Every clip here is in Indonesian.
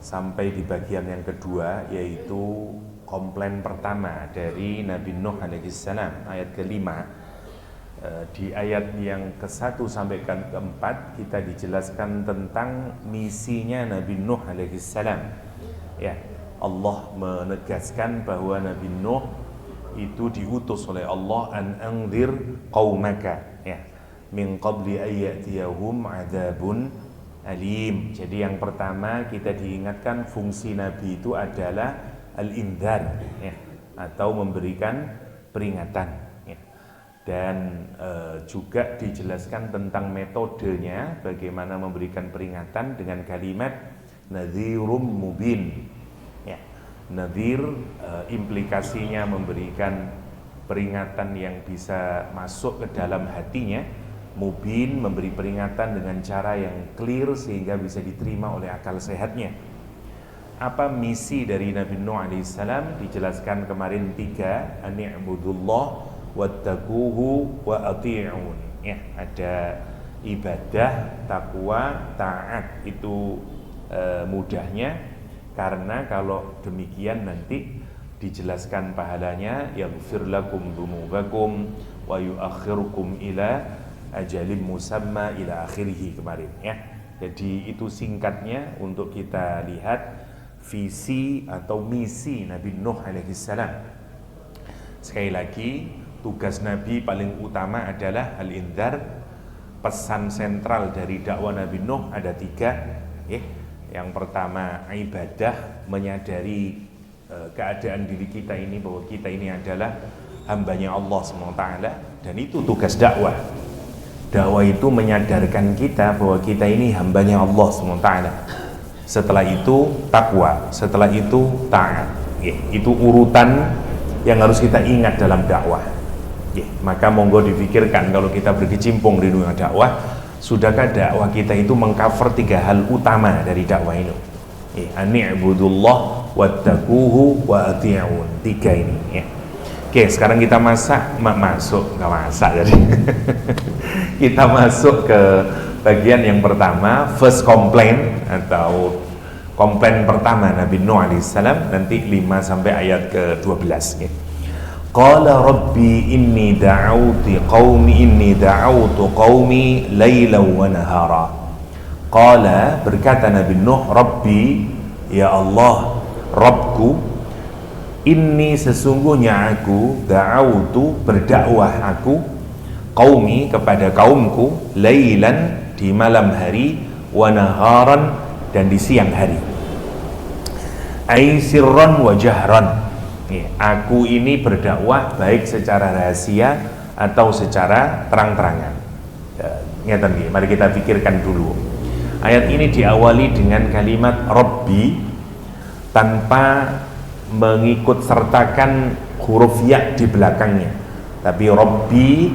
sampai di bagian yang kedua, yaitu komplain pertama dari Nabi Nuh alaihissalam, ayat kelima. Di ayat yang ke-1 sampai ke-4 kita dijelaskan tentang misinya Nabi Nuh alaihissalam. Ya, Allah menegaskan bahwa Nabi Nuh itu diutus oleh Allah an anzir qaumaka, ya, min qabli ayyatiyahum adzabun alim. Jadi yang pertama kita diingatkan fungsi Nabi itu adalah al-indhar, ya, atau memberikan peringatan. Dan juga dijelaskan tentang metodenya, bagaimana memberikan peringatan dengan kalimat nadhirum mubin. Ya, nadhir implikasinya memberikan peringatan yang bisa masuk ke dalam hatinya. Mubin memberi peringatan dengan cara yang clear sehingga bisa diterima oleh akal sehatnya. Apa misi dari Nabi Nuh alaihissalam? Dijelaskan kemarin 3, ani'budullah wattaquhu wa ati'un. Ya, ada ibadah, takwa, taat. Itu mudahnya, karena kalau demikian nanti dijelaskan pahalanya, yaghfir lakum dzunubakum wa yuakhirukum ila ajalim musamma ila akhirih kemarin, ya. Jadi itu singkatnya untuk kita lihat visi atau misi Nabi Nuh alaihissalam. Sekali lagi, tugas Nabi paling utama adalah al-indhar. Pesan sentral dari dakwah Nabi Nuh ada 3, ya. Yang pertama ibadah, menyadari keadaan diri kita ini, bahwa kita ini adalah hambanya Allah SWT, dan itu tugas dakwah. Dakwah itu menyadarkan kita bahwa kita ini hambanya Allah SWT. Setelah itu takwa, setelah itu taat, ya. Itu urutan yang harus kita ingat dalam dakwah. Ya, maka monggo dipikirkan kalau kita berkecimpung di dunia dakwah, sudahkah dakwah kita itu mengcover 3 hal utama dari dakwah ini? Ya, ani'budullah wattaquhu wa ati'un. 3 ini, ya. Oke, sekarang kita nggak masak jadi. Kita masuk ke bagian yang pertama, first complaint atau komplain pertama Nabi Nuh alaihissalam, nanti 5 sampai ayat ke-12, ya. Qala rabbi inni da'awtu qaumi laylan wa nahara. Qala, berkata Nabi Nuh, rabbi, ya Allah, Rabbku, inni, sesungguhnya aku, da'awtu, berdakwah aku, qaumi, kepada kaumku, laylan, di malam hari, wa naharan, dan di siang hari. Ai sirran wa jahran. Aku ini berdakwah baik secara rahasia atau secara terang-terangan. Mari kita pikirkan dulu. Ayat ini diawali dengan kalimat Rabbi tanpa mengikut sertakan huruf ya di belakangnya, tapi Rabbi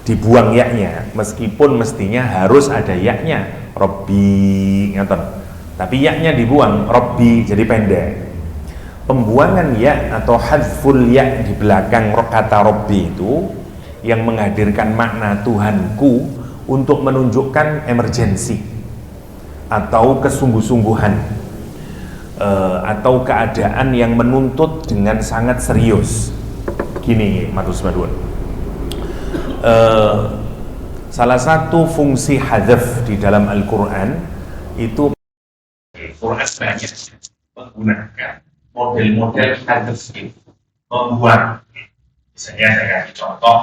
dibuang ya-nya, meskipun mestinya harus ada ya-nya, Rabbi, tapi ya-nya dibuang, Rabbi, jadi pendek. Pembuangan ya atau hadful ya di belakang kata Rabbi itu yang menghadirkan makna Tuhanku untuk menunjukkan emergensi atau kesungguh-sungguhan, atau keadaan yang menuntut dengan sangat serius. Gini, Matus Madun, salah satu fungsi hadaf di dalam Al-Quran itu, Quran banyak menggunakan model-model hadaf itu, membuang. Misalnya saya kasih contoh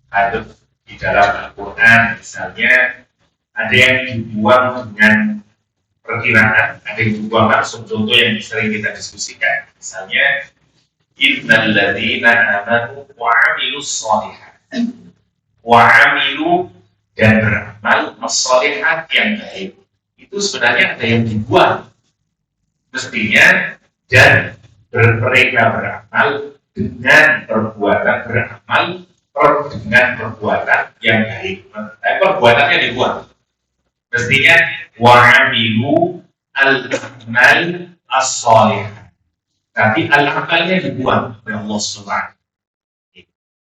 hadaf di dalam Al-Quran, misalnya ada yang dibuang dengan perkiraan, ada yang dibuang langsung. Contoh yang sering kita diskusikan, misalnya innal ladzina amanu wa 'amilus shalihat, wa 'amilu, dan beramal, as-shalihat, yang baik. Itu sebenarnya ada yang dibuang mestinya, dan mereka beramal dengan perbuatan beramal dengan perbuatan yang baik. Perbuatannya dibuang. Mestinya wa'amilu al-amal as-salihah. Tapi al-amalnya dibuang oleh Allah SWT.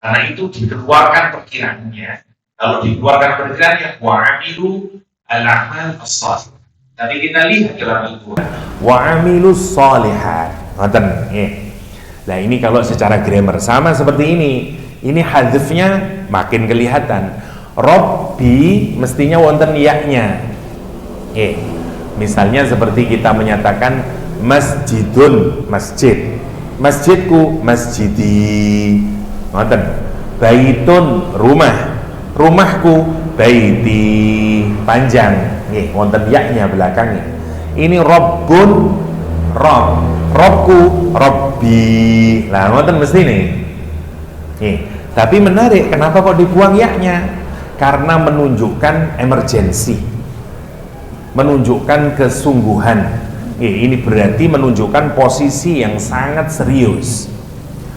Karena itu dikeluarkan perkiraannya. Kalau dikeluarkan perkiraannya wa'amilu al-amal as-salihah. Tapi kita lihat dalam Al-Quran, wa amilus sholihat. Ngoten nggih. Nah, ini kalau secara grammar sama seperti ini. Ini hadzfnya makin kelihatan. Rabbi mestinya wonten ya-nya. Misalnya seperti kita menyatakan masjidun, masjid. Masjidku, masjidi. Ngoten. Baitun, rumah. Rumahku, baiti. Panjang. Wonten ya-nya belakangnya. Ini Rabbun, Rabb. Rabbku, Rabbi. Lah ngoten mesti nih. Tapi menarik, kenapa kok dibuang ya-nya? Karena menunjukkan emergensi, menunjukkan kesungguhan. Ini berarti menunjukkan posisi yang sangat serius.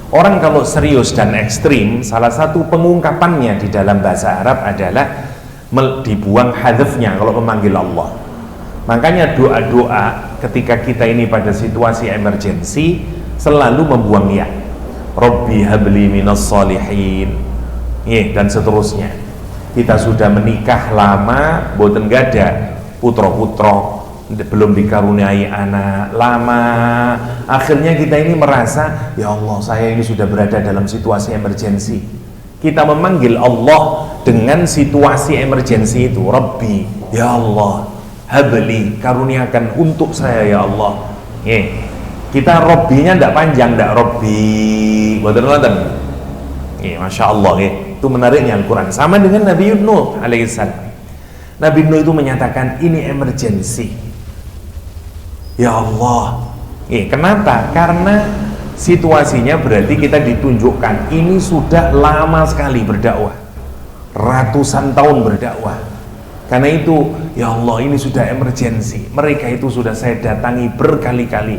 Orang kalau serius dan ekstrim, salah satu pengungkapannya di dalam bahasa Arab adalah dibuang hadzfnya kalau memanggil Allah. Makanya doa-doa ketika kita ini pada situasi emergensi selalu membuang ya. Rabbi habli minas sholihin, dan seterusnya. Kita sudah menikah lama, boten gada putra-putra, belum dikaruniai anak lama. Akhirnya kita ini merasa, ya Allah, saya ini sudah berada dalam situasi emergensi. Kita memanggil Allah dengan situasi emergensi itu. Rabbi, ya Allah, habli, karuniakan untuk saya ya Allah. Kita Robbinya tidak panjang, tidak Robbi, boten-boten. Masya Allah, itu menariknya Al-Quran. Sama dengan Nabi Nuh alaihissalam. Nabi Nuh itu menyatakan ini emergensi. Ya Allah. Kenapa? Karena situasinya berarti kita ditunjukkan ini sudah lama sekali berdakwah, ratusan tahun berdakwah. Karena itu, ya Allah, ini sudah emergensi. Mereka itu sudah saya datangi berkali-kali,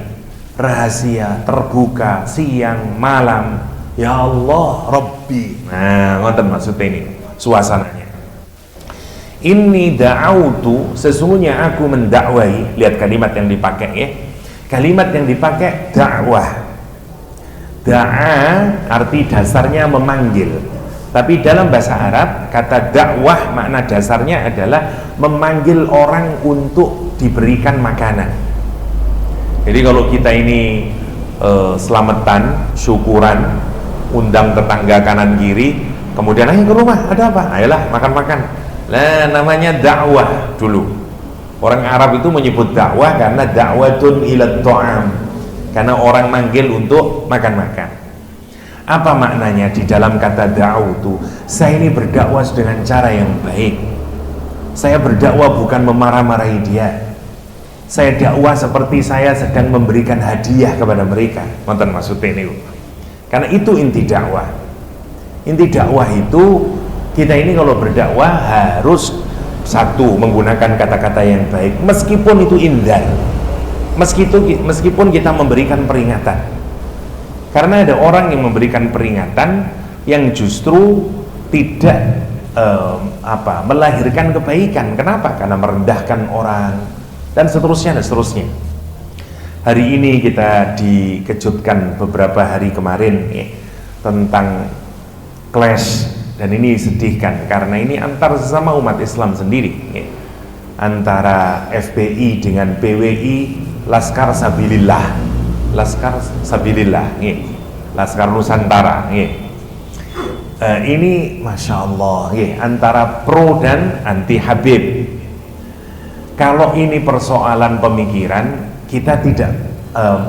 rahasia, terbuka, siang, malam. Ya Allah, Rabbi. Nah, ngoten maksudnya ini suasananya. Inni da'autu, sesungguhnya aku mendakwai. Lihat kalimat yang dipakai ya. Kalimat yang dipakai dakwah. Da'a arti dasarnya memanggil. Tapi dalam bahasa Arab kata dakwah makna dasarnya adalah memanggil orang untuk diberikan makanan. Jadi kalau kita ini selamatan, syukuran, undang tetangga kanan kiri, kemudian ayo ke rumah, ada apa? Ayolah makan-makan. Nah, namanya dakwah dulu. Orang Arab itu menyebut dakwah karena dakwatun ila ta'am, karena orang manggil untuk makan-makan. Apa maknanya di dalam kata da'utu? Saya ini berdakwah dengan cara yang baik. Saya berdakwah bukan memarah-marahi dia. Saya dakwah seperti saya sedang memberikan hadiah kepada mereka. Nonton maksudnya ini. Karena itu inti dakwah. Inti dakwah itu kita ini kalau berdakwah harus satu, menggunakan kata-kata yang baik meskipun itu indah. Meskipun kita memberikan peringatan. Karena ada orang yang memberikan peringatan yang justru tidak melahirkan kebaikan. Kenapa? Karena merendahkan orang dan seterusnya dan seterusnya. Hari ini kita dikejutkan beberapa hari kemarin tentang clash, dan ini sedihkan karena ini antar sesama umat Islam sendiri, antara FPI dengan PWI, Laskar Sabilillah, Laskar Nusantara. Ini Masya Allah, antara pro dan anti Habib. Kalau ini persoalan pemikiran, kita tidak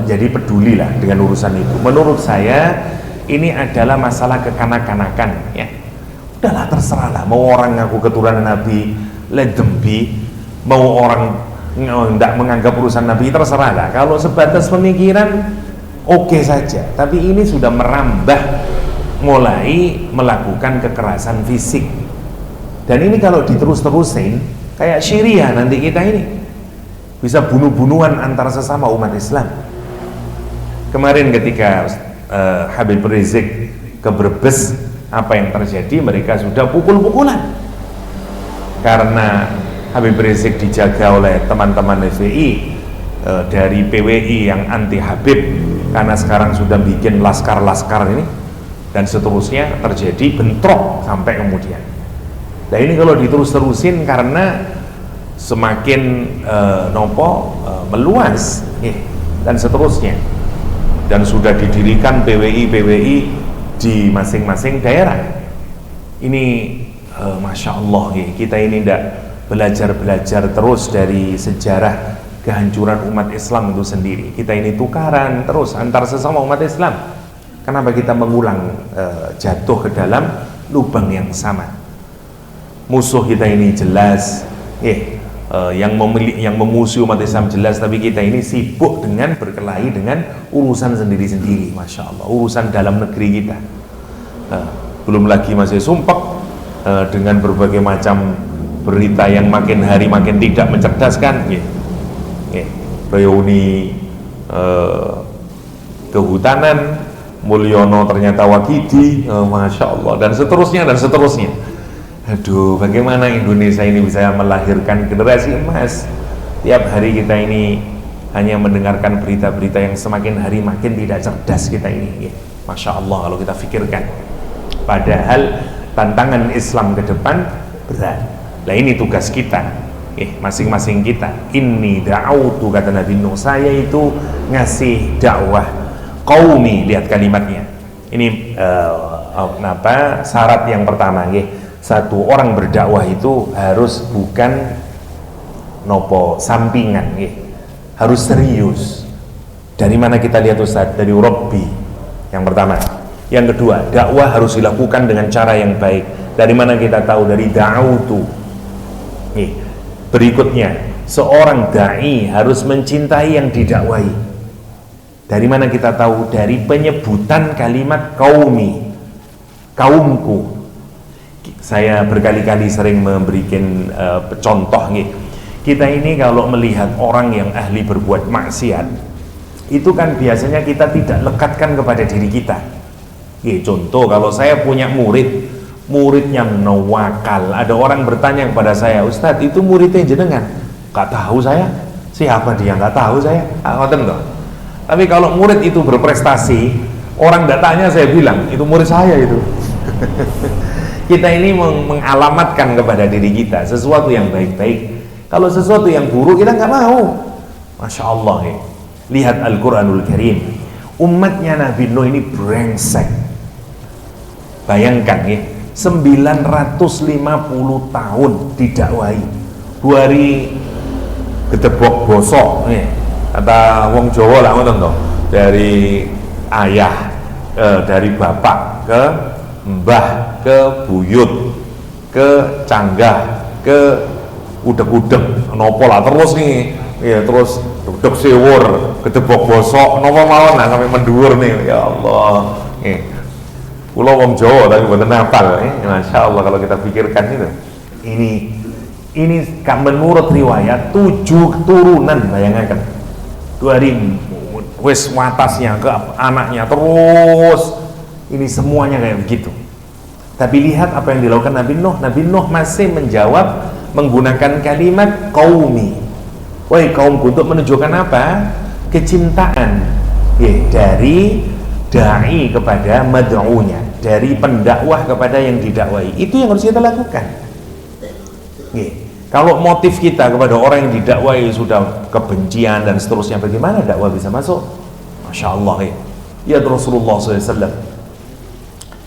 jadi peduli lah dengan urusan itu. Menurut saya ini adalah masalah kekanak-kanakan, ya. Udahlah, terserah lah, mau orang ngaku keturunan Nabi ledembi, mau orang tidak menganggap urusan Nabi, terserah lah. Kalau sebatas pemikiran oke saja, tapi ini sudah merambah, mulai melakukan kekerasan fisik. Dan ini kalau diterus-terusin kayak Syria, nanti kita ini bisa bunuh-bunuhan antara sesama umat Islam. Kemarin ketika Habib Rizik ke Brebes, apa yang terjadi? Mereka sudah pukul-pukulan karena Habib Rizik dijaga oleh teman-teman FPI dari PWI yang anti Habib, karena sekarang sudah bikin laskar-laskar ini dan seterusnya, terjadi bentrok sampai kemudian. Nah ini kalau diterus-terusin karena semakin meluas, dan seterusnya. Dan sudah didirikan PWI di masing-masing daerah. Ini Masya Allah, kita ini tidak belajar terus dari sejarah kehancuran umat Islam itu sendiri. Kita ini tukaran terus antar sesama umat Islam. Kenapa kita mengulang jatuh ke dalam lubang yang sama? Musuh kita ini jelas, yang memusuhi umat Islam jelas, tapi kita ini sibuk dengan berkelahi dengan urusan sendiri-sendiri. Masya Allah, urusan dalam negeri kita. Belum lagi masih sumpek dengan berbagai macam berita yang makin hari makin tidak mencerdaskan. Reuni kehutanan, Mulyono ternyata Wagidi, Masya Allah, dan seterusnya. Aduh, bagaimana Indonesia ini bisa melahirkan generasi emas? Tiap hari kita ini hanya mendengarkan berita-berita yang semakin hari makin tidak cerdas kita ini. Masya Allah kalau kita pikirkan. Padahal tantangan Islam ke depan berat. Nah, ini tugas kita, masing-masing kita. Inni da'autu, kata Nabi Nuh, saya itu ngasih dakwah qaumi. Lihat kalimatnya. Ini syarat yang pertama, satu orang berdakwah itu harus bukan sampingan, harus serius. Dari mana kita lihat Ustaz? Dari Rabbi, yang pertama. Yang kedua, dakwah harus dilakukan dengan cara yang baik. Dari mana kita tahu? Dari da'autu. Berikutnya, seorang da'i harus mencintai yang didakwai. Dari mana kita tahu? Dari penyebutan kalimat qaumi, kaumku. Saya berkali-kali sering memberikan contoh. Kita ini kalau melihat orang yang ahli berbuat maksiat, itu kan biasanya kita tidak lekatkan kepada diri kita. Contoh, kalau saya punya muridnya menawakal, ada orang bertanya kepada saya, Ustadz, itu muridnya jenengan? Gak tahu saya. Siapa dia? Gak tahu saya. Tapi kalau murid itu berprestasi, orang tidak tanya, saya bilang itu murid saya itu. Kita ini mengalamatkan kepada diri kita sesuatu yang baik-baik. Kalau sesuatu yang buruk kita nggak mau. Masya Allah, lihat Al-Quranul Karim. Umatnya Nabi Nuh ini brengsek. Bayangkan, 950 tahun didakwai. 2 hari gedebok bosok, kata wong Jawa lah, dari ayah, dari bapak ke mbah, ke buyut, ke canggah, ke udek-udek, nopo lah terus terus udek sewur, gedebok bosok, nopo mawon lah sampai mendur nih, ya Allah. Pulau wong Jawa tapi buatan hafal, Masya Allah kalau kita pikirkan itu. Ini menurut riwayat 7 turunan, bayangkan. 2 hari wis watasnya ke anaknya terus. Ini semuanya kayak begitu. Tapi lihat apa yang dilakukan Nabi Nuh. Nabi Nuh masih menjawab menggunakan kalimat qaumi. Wahai kaumku, untuk menunjukkan apa? Kecintaan dari da'i kepada mad'unya, dari pendakwah kepada yang didakwai. Itu yang harus kita lakukan. Kalau motif kita kepada orang yang didakwai sudah kebencian dan seterusnya, bagaimana dakwah bisa masuk? Masya Allah, ya Rasulullah SAW.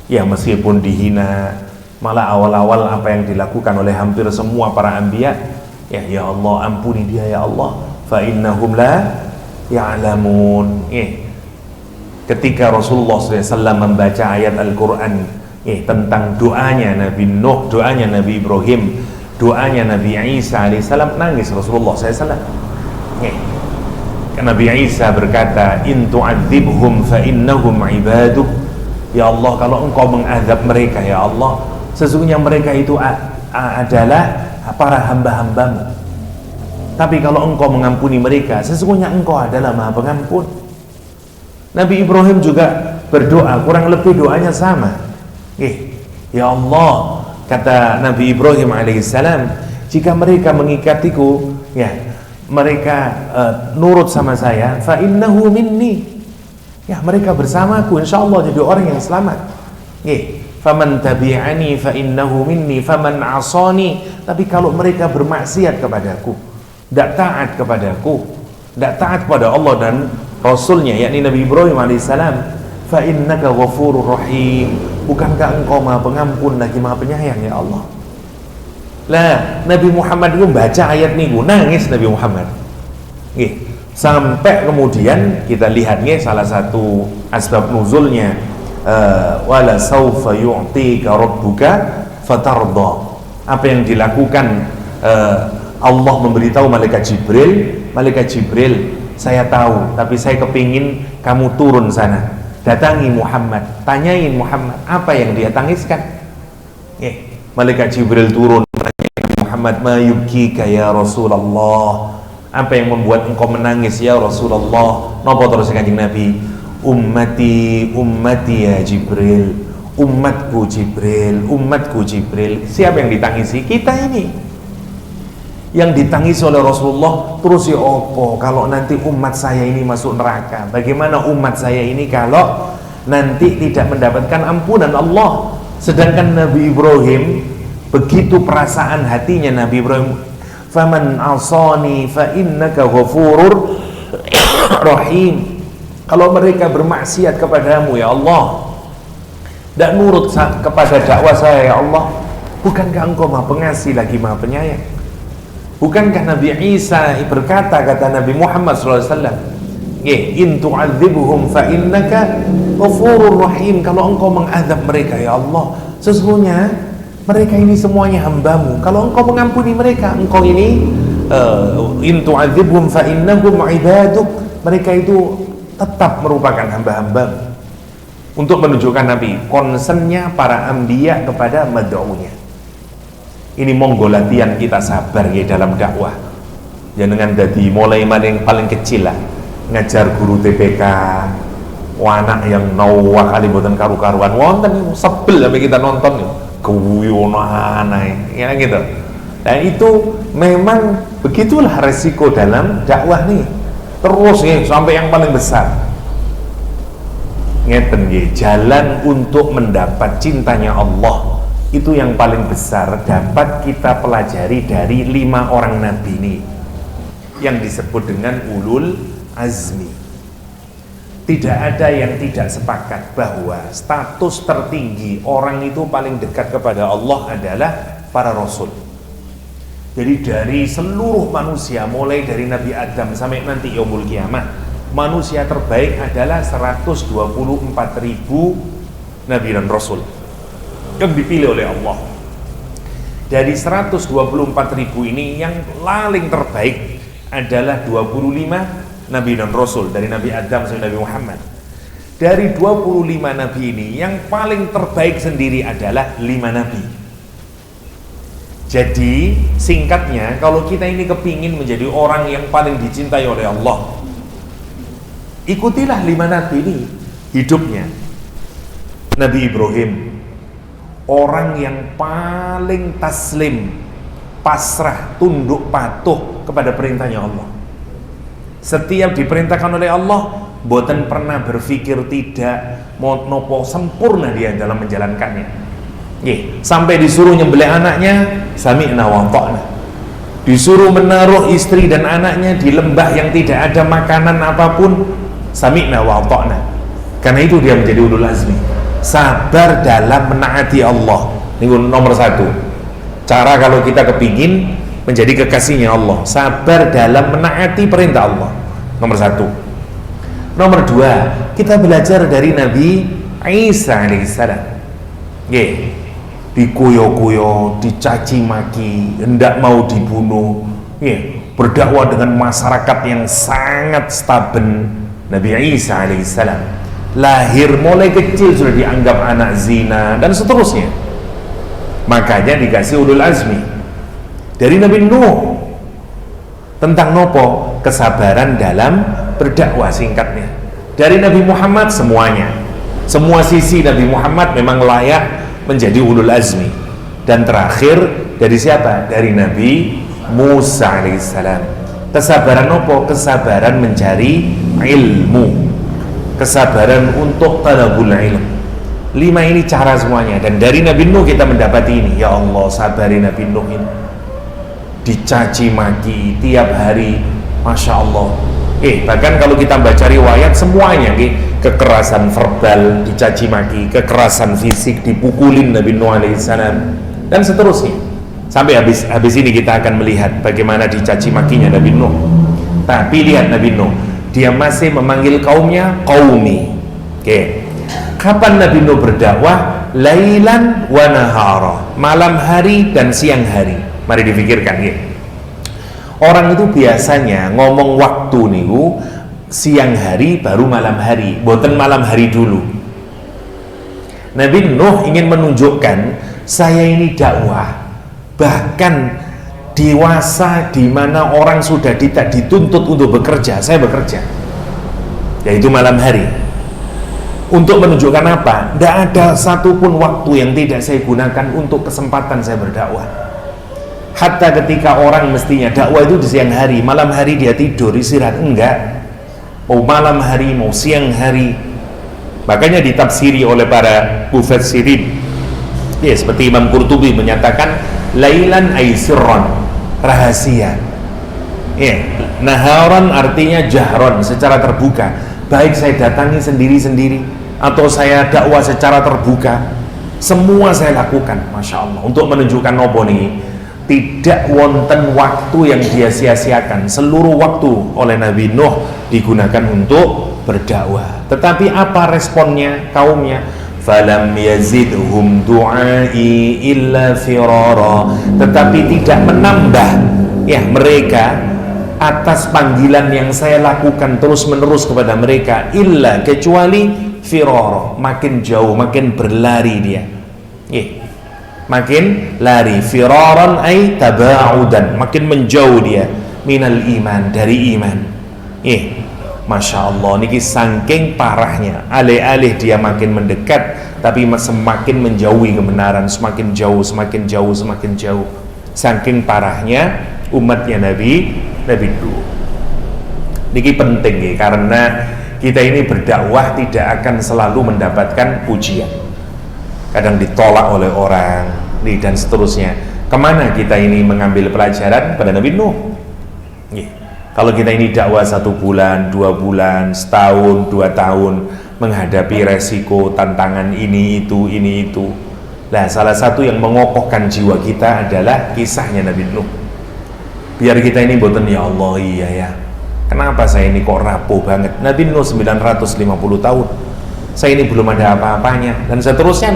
Ya, meskipun dihina, malah awal-awal apa yang dilakukan oleh hampir semua para anbiya, ya Allah, ampuni dia ya Allah, fa innahum la ya'lamun. Ketika Rasulullah SAW membaca ayat Al-Quran tentang doanya Nabi Nuh, doanya Nabi Ibrahim, doanya Nabi Isa alaihissalam, nangis Rasulullah SAW. Nabi Isa berkata, in tu'adzibhum fa innahum ibaduk. Ya Allah, kalau engkau mengazab mereka ya Allah, sesungguhnya mereka itu adalah para hamba-hambamu. Tapi kalau engkau mengampuni mereka, sesungguhnya engkau adalah maha pengampun. Nabi Ibrahim juga berdoa, kurang lebih doanya sama. Ya Allah, kata Nabi Ibrahim alaihissalam, jika mereka mengikatiku, ya mereka nurut sama saya, fa innahu minni. Ya, mereka bersamaku, insya Allah jadi orang yang selamat. faman tabi'ani fa innahu minni faman asani. Tapi kalau mereka bermaksiat kepadaku, tidak taat kepadaku, tidak taat kepada Allah dan Rasulnya, yakni Nabi Ibrahim alaihissalam, fa innaka ghafurur rahim, bukankah engkau maha pengampun lagi maha penyayang ya Allah. Lah Nabi Muhammad itu baca ayat ini nangis Nabi Muhammad. Nggih. Sampai kemudian kita lihat salah satu asbab nuzulnya, wala saufa yu'tika rabbuka fatarda. Apa yang dilakukan Allah memberitahu malaikat Jibril, saya tahu, tapi saya kepingin kamu turun sana, datangi Muhammad, tanyain Muhammad apa yang dia tangiskan. Malaikat Jibril turun, Muhammad, ma yubkika ya Rasulullah, apa yang membuat engkau menangis ya Rasulullah? Napa terus Kanjeng Nabi? Ummati ya Jibril, umatku Jibril. Siapa yang ditangisi? Kita ini. Yang ditangisi oleh Rasulullah. Terus ya opo kalau nanti umat saya ini masuk neraka? Bagaimana umat saya ini kalau nanti tidak mendapatkan ampunan Allah? Sedangkan Nabi Ibrahim, begitu perasaan hatinya Nabi Ibrahim, faman asani fa innaka ghafurur rahim. Kalau mereka bermaksiat kepadamu ya Allah, tidak nurut kepada dakwah saya ya Allah, bukankah engkau maha pengasih lagi maha penyayang? Bukankah Nabi Isa berkata, kata Nabi Muhammad SAW, in tu'adzibhum fa innaka ghafurur rahim, kalau engkau mengadab mereka ya Allah, sesungguhnya mereka ini semuanya hambamu, kalau engkau mengampuni mereka, engkau ini in tu'adzibhum fa innahum ibaduk, mereka itu tetap merupakan hamba-hambamu. Untuk menunjukkan Nabi concernnya para anbiya kepada mad'unya. Ini monggo latihan kita sabar ya dalam dakwah. Jangan dari mulai yang paling kecil lah, ngajar guru TPK, anak yang nawah kali boten karu-karuan, wonten sebel sampai kita nonton guyonan ya gitu. Dan itu memang begitulah resiko dalam dakwah nih. Terus sampai yang paling besar. Ngeten jalan untuk mendapat cintanya Allah itu yang paling besar dapat kita pelajari dari 5 orang nabi ini yang disebut dengan ulul azmi. Tidak ada yang tidak sepakat bahwa status tertinggi orang itu paling dekat kepada Allah adalah para rasul. Jadi dari seluruh manusia, mulai dari Nabi Adam sampai nanti yaumul kiamah, manusia terbaik adalah 124.000 nabi dan rasul yang dipilih oleh Allah. Dari 124.000 ini yang paling terbaik adalah 25 nabi dan rasul, dari Nabi Adam sampai Nabi Muhammad. Dari 25 nabi ini yang paling terbaik sendiri adalah 5 nabi. Jadi singkatnya, kalau kita ini kepingin menjadi orang yang paling dicintai oleh Allah, ikutilah 5 nabi ini hidupnya. Nabi Ibrahim, orang yang paling taslim, pasrah, tunduk patuh kepada perintahnya Allah. Setiap diperintahkan oleh Allah, boten pernah berpikir tidak mau nopo, sempurna dia dalam menjalankannya. Sampai disuruh nyembelih anaknya, sami'na wa ta'na. Disuruh menaruh istri dan anaknya di lembah yang tidak ada makanan apapun, sami'na wa ta'na. Karena itu dia menjadi ulul azmi. Sabar dalam menaati Allah. Ini nomor 1. Cara kalau kita kepingin menjadi kekasihnya Allah, sabar dalam menaati perintah Allah. Nomor 1. Nomor 2, kita belajar dari Nabi Isa alaihissalam. Dikuyo-kuyo, dicaci maki, hendak mau dibunuh, berdakwah dengan masyarakat yang sangat staben. Nabi Isa alaihissalam lahir mulai kecil sudah dianggap anak zina dan seterusnya. Makanya dikasih ulul azmi. Dari Nabi Nuh tentang nopo, kesabaran dalam berdakwah, singkatnya. Dari Nabi Muhammad semuanya, semua sisi Nabi Muhammad memang layak menjadi ulul azmi. Dan terakhir dari siapa? Dari Nabi Musa alaihissalam. Kesabaran apa? Kesabaran mencari ilmu, kesabaran untuk talabul ilm. 5 5 ini cara semuanya, dan dari Nabi Nuh kita mendapati ini. Ya Allah, sabari Nabi Nuh ini, dicaci maki tiap hari, Masya Allah. Bahkan kalau kita baca riwayat semuanya, kekerasan verbal dicaci maki, kekerasan fisik dipukulin Nabi Nuh alaihissalam, dan seterusnya. Sampai habis ini kita akan melihat bagaimana dicaci makinya Nabi Nuh. Tapi lihat Nabi Nuh, dia masih memanggil kaumnya qaumi. Kapan Nabi Nuh berdakwah? Lailan wa nahara, malam hari dan siang hari. Mari dipikirkan ya. Orang itu biasanya ngomong waktu niku siang hari baru malam hari, boten malam hari dulu. Nabi Nuh ingin menunjukkan, saya ini dakwah, bahkan dewasa di mana orang sudah tidak dituntut untuk bekerja, saya bekerja, yaitu malam hari. Untuk menunjukkan apa? Tidak ada satupun waktu yang tidak saya gunakan untuk kesempatan saya berdakwah. Hatta ketika orang mestinya dakwah itu di siang hari, malam hari dia tidur istirahat, enggak. Mau malam hari, mau siang hari. Makanya ditafsiri oleh para mufassirin, ya, seperti Imam Qurtubi menyatakan lailan ay sirron, rahasia. Ya, naharan artinya jahron, secara terbuka. Baik saya datangi sendiri-sendiri atau saya dakwah secara terbuka, semua saya lakukan, Masya Allah, untuk menunjukkan nopo nih, tidak wonten waktu yang dia sia-siakan. Seluruh waktu oleh Nabi Nuh digunakan untuk berdakwah. Tetapi apa responnya kaumnya? Falam yazidhum du'ai illa firara. Tetapi tidak menambah ya mereka atas panggilan yang saya lakukan terus-menerus kepada mereka, illa kecuali firara, makin jauh, makin berlari dia. Makin lari, firaran ay tabaudan, makin menjauh dia minal iman, dari iman. Masya Allah, niki saking parahnya, alih-alih dia makin mendekat, tapi semakin menjauhi kebenaran, semakin jauh, semakin jauh, semakin jauh. Saking parahnya umatnya Nabi Nuh. Niki penting ya, karena kita ini berdakwah tidak akan selalu mendapatkan pujian. Kadang ditolak oleh orang, dan seterusnya. Kemana kita ini mengambil pelajaran? Pada Nabi Nuh. Kalau kita ini dakwah 1 bulan, 2 bulan, setahun, 2 tahun, menghadapi resiko, tantangan ini itu. Nah, salah satu yang mengokohkan jiwa kita adalah kisahnya Nabi Nuh. Biar kita ini boten, ya Allah, iya ya, kenapa saya ini kok rapuh banget? Nabi Nuh 950 tahun, saya ini belum ada apa-apanya, dan seterusnya.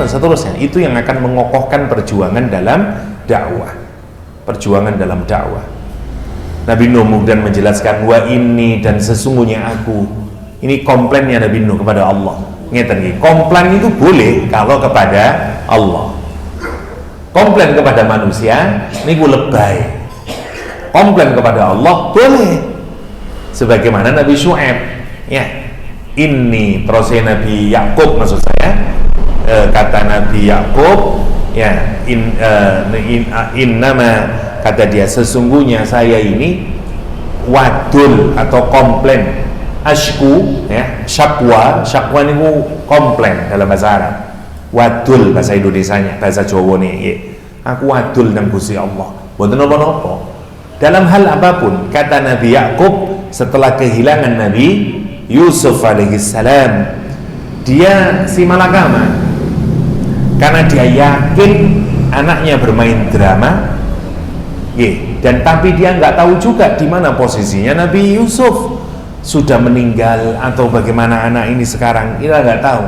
Itu yang akan mengokohkan perjuangan dalam dakwah. Nabi Nuh kemudian menjelaskan, wa ini, dan sesungguhnya aku. Ini komplainnya Nabi Nuh kepada Allah. Komplain itu boleh kalau kepada Allah. Komplain kepada manusia ini lebay. Komplain kepada Allah boleh. Sebagaimana Nabi Syu'aib, ya, ini terusnya Nabi Yakub, maksud saya, kata Nabi Yakub, ya, innama, kata dia, sesungguhnya saya ini wadul atau komplain, ashku, ya, syakwa ini komplain dalam bahasa Arab, wadul bahasa Indonesianya, bahasa Jawa nih, ya. Aku wadul nang Gusti Allah, boten napa-napa dalam hal apapun. Kata Nabi Yakub setelah kehilangan Nabi Yusuf alaihissalam, dia si malakama karena dia yakin anaknya bermain drama, dan tapi dia nggak tahu juga di mana posisinya Nabi Yusuf, sudah meninggal atau bagaimana anak ini sekarang, kita nggak tahu.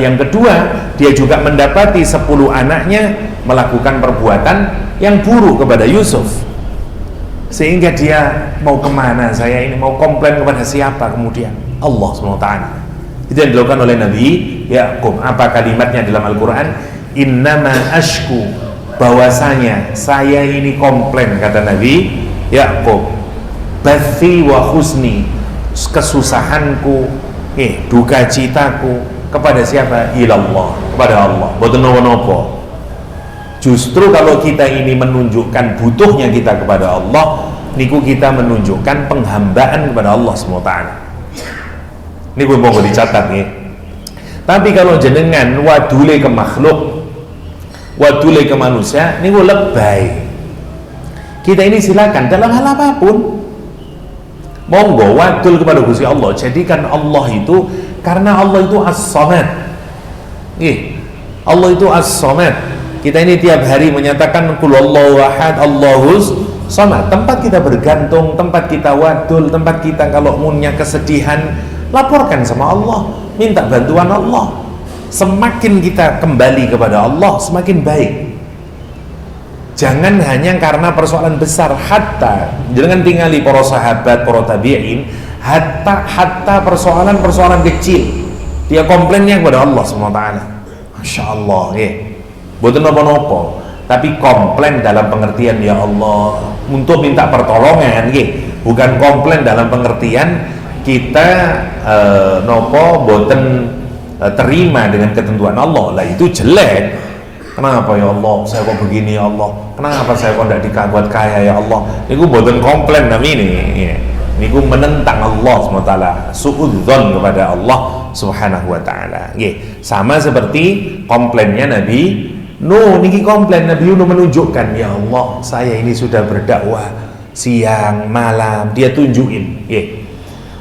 Yang kedua, dia juga mendapati 10 anaknya melakukan perbuatan yang buruk kepada Yusuf, sehingga dia mau kemana, saya ini mau komplain kepada siapa? Kemudian Allah SWT. Itu yang dilakukan oleh Nabi Yakub. Apa kalimatnya dalam Al-Quran? Innama ashku, bahwasanya saya ini komplain, kata Nabi Yakub, bathi wa husni, kesusahanku, duka citaku kepada siapa? Ilallah, kepada Allah, boten nopo-nopo. Justru kalau kita ini menunjukkan butuhnya kita kepada Allah, niku kita menunjukkan penghambaan kepada Allah SWT. Niku mau dicatat nih. Tapi kalau jenengan wadule ke makhluk, wadule ke manusia, ini lebay. Kita ini silakan dalam hal apapun, monggo wadul kepada Gusti Allah. Jadikan Allah itu, karena Allah itu as-samad. Allah itu as-samad. Kita ini tiap hari menyatakan qul Allahu ahad, Allahus samad. Tempat kita bergantung, tempat kita wadul, tempat kita kalau punya kesedihan, laporkan sama Allah, minta bantuan Allah. Semakin kita kembali kepada Allah, semakin baik. Jangan hanya karena persoalan besar, hatta jangan tinggali para sahabat, para tabi'in, hatta persoalan-persoalan kecil dia komplainnya kepada Allah SWT. Masya Allah, bukan nopo-nopo, tapi komplain dalam pengertian ya Allah untuk minta pertolongan, bukan komplain dalam pengertian kita nopo boten terima dengan ketentuan Allah. Lah itu jelek. Kenapa ya Allah, saya kok begini ya Allah, kenapa saya kok tidak dikabuat kaya ya Allah. Niku boten komplain namanya, niku menentang Allah SWT, suudzon kepada Allah Subhanahu wa ta'ala. Sama seperti komplainnya Nabi Nuh. Niki komplain Nabi Nuh menunjukkan, ya Allah saya ini sudah berdakwah siang malam, dia tunjukin,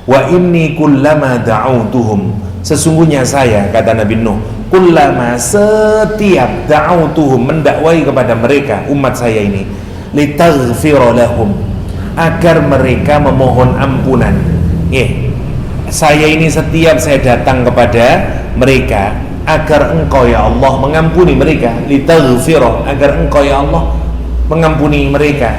wa inni kullama da'autuhum, sesungguhnya saya, kata Nabi Nuh, kullama, setiap da'autuhum, mendakwai kepada mereka, umat saya ini, litaghfira lahum, agar mereka memohon ampunan. Saya ini setiap saya datang kepada mereka, agar engkau ya Allah mengampuni mereka, litaghfira, agar engkau ya Allah mengampuni mereka.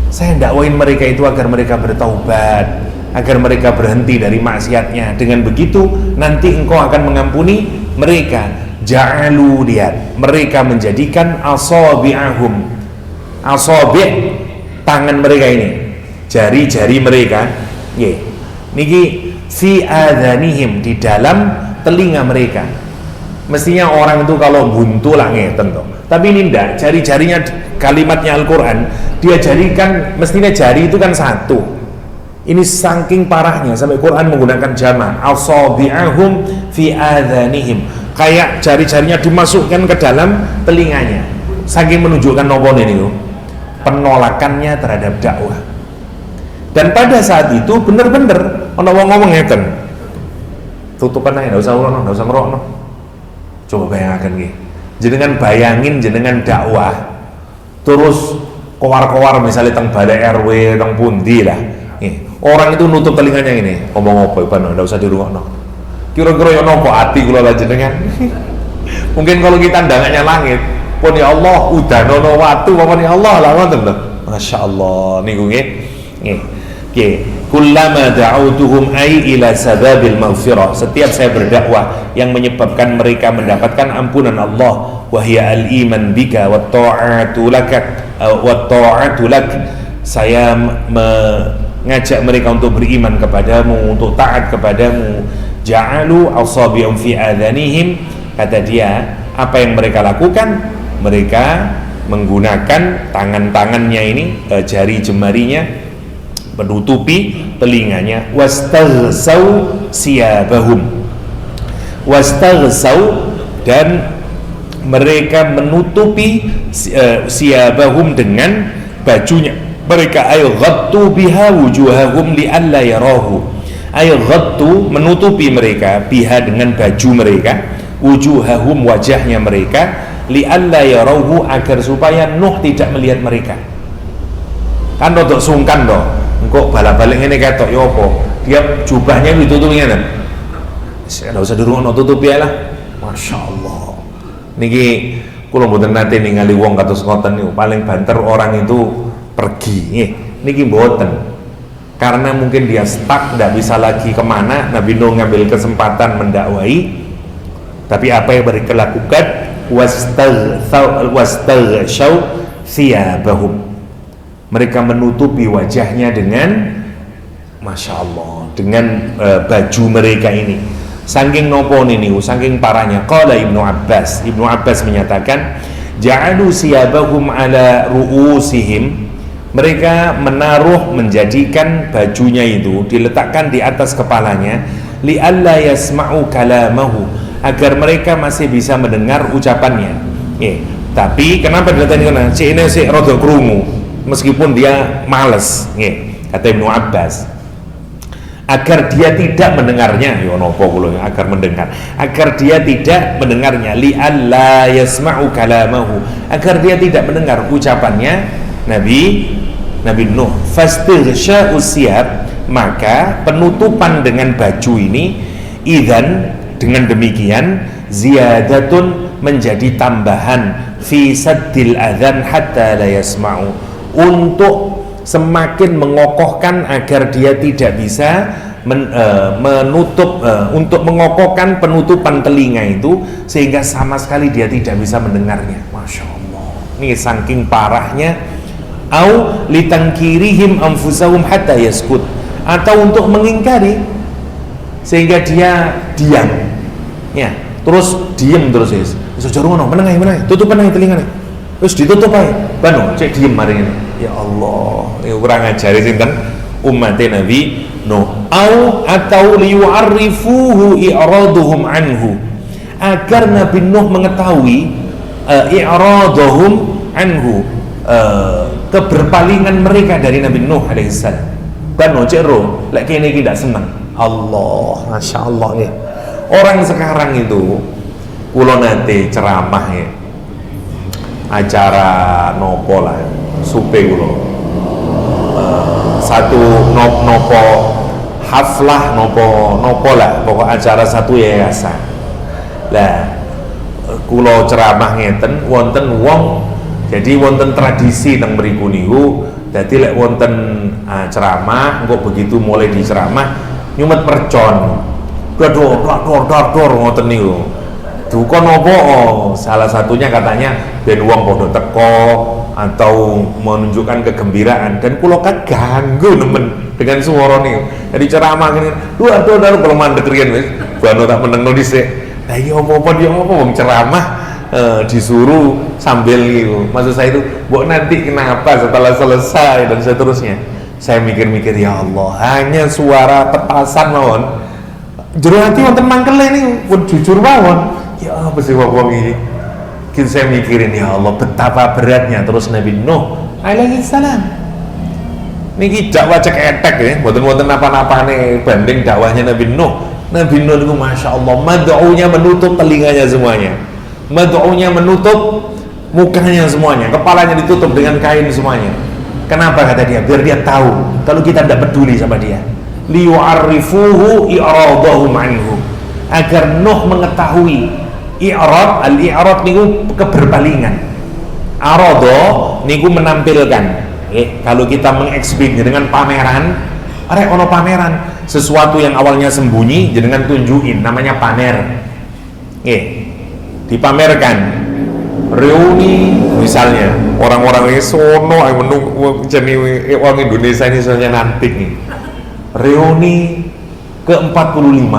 Saya dakwain mereka itu agar mereka bertaubat, agar mereka berhenti dari maksiatnya. Dengan begitu nanti engkau akan mengampuni mereka. Ja'alu, lihat, mereka menjadikan asabi'ahum, asabi' tangan mereka ini, jari-jari mereka, niki fi adhanihim, di dalam telinga mereka. Mestinya orang itu kalau buntu lah ngeten toh, tapi ini ndak, jari-jarinya, kalimatnya Al-Quran dia jadikan, mestinya jari itu kan satu. Ini saking parahnya sampai Quran menggunakan jamak, asabi'ahum fi adhanihim, kayak jari-jarinya dimasukkan ke dalam telinganya, saking menunjukkan nopo ini penolakannya terhadap dakwah. Dan pada saat itu bener-bener ono wong ngomong ngeten, tutupan aja, nggak usah ulang, nggak usah ngerokno. Coba bayangkan nih, jenengan bayangin jenengan dakwah terus kowar-kowar misalnya teng balai RW, teng pundi lah, orang itu nutup telinganya ini, ngomong apa iban, nggak usah dirungokno. Kira-kira ya nopo hati kula lah jenengan. Mungkin kalau kita ndangannya langit, pun ya Allah udah nono watu, pun ya Allah lah ngoten lho. Masya Allah niku nggih. Kullama da'autuhum ay ila sababil maghfirah, setiap saya berdakwah yang menyebabkan mereka mendapatkan ampunan Allah, wahya al-iman bika wa ta'atu lak, saya mengajak mereka untuk beriman kepadamu, untuk taat kepadamu. Ja'alu asabi'um fi adhanihim, kata dia, apa yang mereka lakukan? Mereka menggunakan tangan-tangannya ini, jari jemarinya, menutupi telinganya. Wastaghsau siyabahum, wastaghsau, dan mereka menutupi siyabahum dengan bajunya mereka, ay ghattu biha wujuhahum li alla yarahu, ay ghattu, menutupi mereka, biha, dengan baju mereka, wujuhahum, wajahnya mereka, li alla yarahu, agar supaya Nuh tidak melihat mereka. Kan rodok sungkan toh, kok balik-balik ini ketok ya apa, dia jubahnya ditutupi kan, nggak usah dirungokno, tutupi ya lah. Masya Allah niki kula mboten nate ningali wong kados ngoten niku, paling banter orang itu pergi niki mboten, karena mungkin dia stuck, tidak bisa lagi kemana. Nabi Nuh ngambil kesempatan mendakwai, tapi apa yang mereka lakukan? Wastaghshaw thiyabahum, mereka menutupi wajahnya dengan, Masya Allah, dengan baju mereka ini. Saking nopo ini, saking parahnya. Qala Ibnu Abbas menyatakan, ja'alu siyabahum ala ru'usihim, mereka menaruh, menjadikan bajunya itu diletakkan di atas kepalanya, li'alla yasma'u kalamahu, agar mereka masih bisa mendengar ucapannya. Tapi kenapa dilatih karena si ini si rada krungu meskipun dia males, kata Ibnu Abbas, agar dia tidak mendengarnya. Yo nopo kula agar mendengar, agar dia tidak mendengarnya, li alla yasma'u kalamahu, agar dia tidak mendengar ucapannya Nabi Nuh. Fastighsya'us siyab, maka penutupan dengan baju ini, idzan dengan demikian, ziyadatun menjadi tambahan, fi saddil adzan hatta la yasma'u, untuk semakin mengokohkan agar dia tidak bisa menutup, untuk mengokohkan penutupan telinga itu sehingga sama sekali dia tidak bisa mendengarnya. Masya Allah, ini saking parahnya. Au litangkirihim anfusahum hatta yaskut, atau untuk mengingkari sehingga dia diam, terus diem terus ya. Sejarah ngono, menengai, tutup telingane. Terus ditutup ae. Bano, cek diem mari ngene. Ya Allah, ini kurang ajari sinten umat Nabi Nuh. Atau liyu'arrifuhu i'raduhum anhu, agar Nabi Nuh mengetahui i'raduhum anhu, keberpalingan mereka dari Nabi Nuh alaihissalam. Bano cek ro, lek kene iki ndak seneng. Allah, Masya Allah ya. Orang sekarang itu, kula nate ceramah ya, acara nopo lah, supe kula, satu nopo haflah nopo lah, pokok acara satu yayasan. Lah, kula ceramah ngeten, wonten wong, jadi wonten tradisi teng mriku niku, dadi lek wonten ceramah, engko begitu mulai diceramah nyumet mercon. Dor ngoten niku. Duka nopo? Salah satunya katanya ben wong padha teko atau menunjukkan kegembiraan, dan kula kaganggu nemen dengan suara niku. Jadi ceramah ngene, dor kalau mandek riyen wis bano tak menengno dhisik. Lah iya apa-apa wong ceramah disuruh sambil gitu. Maksud saya itu, nanti kenapa setelah selesai dan seterusnya. Saya mikir-mikir, ya Allah, hanya suara petasan mawon. Jero hati wonten mangkele niku pun jujur mawon. Ya apa sih wong iki? Kin saya mikirin, ya Allah, betapa beratnya terus Nabi Nuh alaihi salam. Niki dakwah cek etek ya, mboten napa-napane banding dakwahnya Nabi Nuh. Nabi Nuh itu Masya Allah, mad'unya menutup telinganya semuanya, mad'unya menutup mukanya semuanya, kepalanya ditutup dengan kain semuanya. Kenapa kata dia? Biar dia tahu kalau kita tidak peduli sama dia. Liyu'arrifuhu i'radahum anhu, agar Nuh mengetahui i'rad. Al-i'rad niku keberpalingan, arada niku menampilkan. Kalau kita mengekspresi dengan pameran, arek ono pameran sesuatu yang awalnya sembunyi jenengan tunjukin, namanya pamer. Dipamerkan. Reuni misalnya, orang-orang ini sono yang menunggu jenis orang Indonesia ini soalnya nanti nih. Reuni ke-45,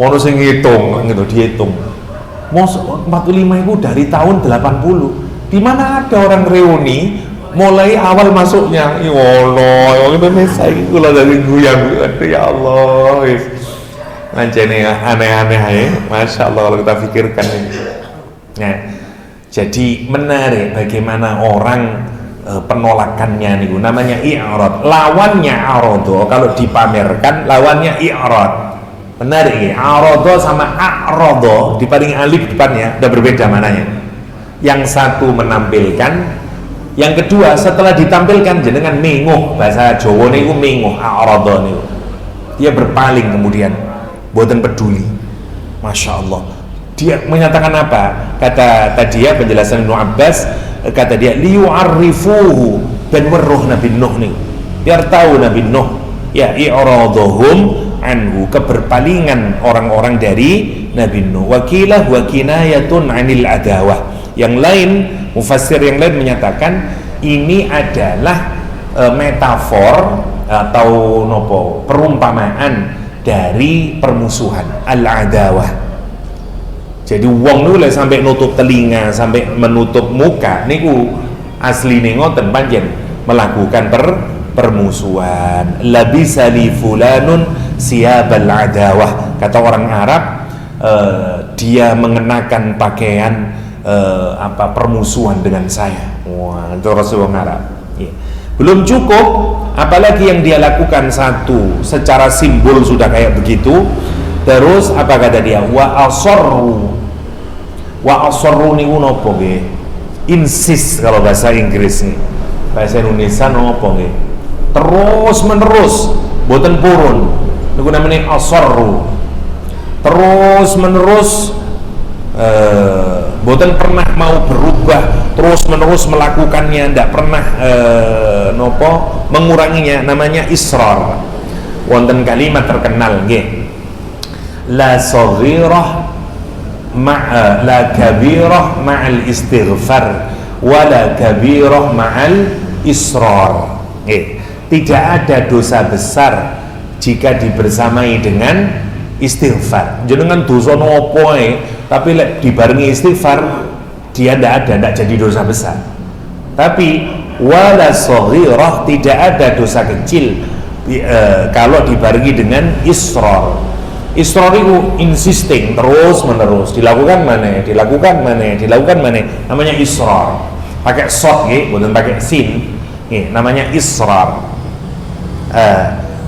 ono sing ngitung gitu, dihitung. Mos 45 itu dari tahun 80. Di mana ada orang reuni mulai awal masuknya? Ya Allah, orang Indonesia iki kula dari guyang, ya Allah. Ngancene aneh-aneh ya. Masya Allah kalau kita pikirkan ini. Nah, jadi menarik bagaimana orang penolakannya niku, namanya i'rad. Lawannya arado, kalau dipamerkan lawannya i'rad. Menarik ya, arado sama a'rado diparingi alif depannya udah berbeda mananya. Yang satu menampilkan, yang kedua setelah ditampilkan jenengan menguh, bahasa Jawa niku menguh, a'rado niku. Dia berpaling kemudian, boten peduli. Masya Allah. Dia menyatakan apa? Kata tadi ya penjelasan Ibnu Abbas, kata dia liyu'arrifuhu, dan weruh Nabi Nuh nih, biar tahu Nabi Nuh ya i'radahum anhu, keberpalingan orang-orang dari Nabi Nuh. Wakilah wa kinayatun 'anil adawah. Yang lain, mufassir yang lain menyatakan ini adalah metafor atau nopo, perumpamaan dari permusuhan, al-adawah. Jadi wong niku lek sampai nutup telinga, sampai menutup muka niku asline ngoten panjen melakukan permusuhan. Labisa li fulanun siyabal adawah. Kata orang Arab, dia mengenakan pakaian permusuhan dengan saya. Wah, itu Rasulullah Arab. Ya. Belum cukup, apalagi yang dia lakukan satu secara simbol sudah kayak begitu. Terus apa kata dia? Wa asarru niku napa nggih? Insist kalau bahasa Inggris nih. Bahasa Indonesia napa nggih? Terus menerus, boten purun. Niku namanya asarru. Terus menerus boten pernah mau berubah, terus menerus melakukannya, tidak pernah menguranginya, namanya israr. Wonten kalimat terkenal nggih. La saghirah la kabirah ma'al istighfar wala kabirah ma'al israr. Tidak ada dosa besar jika dibersamai dengan istighfar. Jenengan dosa nopo tapi dibarengi istighfar dia tidak jadi dosa besar. Tapi wala saghirah, tidak ada dosa kecil kalau dibarengi dengan israr. Israr itu insisting, terus menerus dilakukan mana, namanya israr. Pakai shot bukan pakai sin, namanya israr.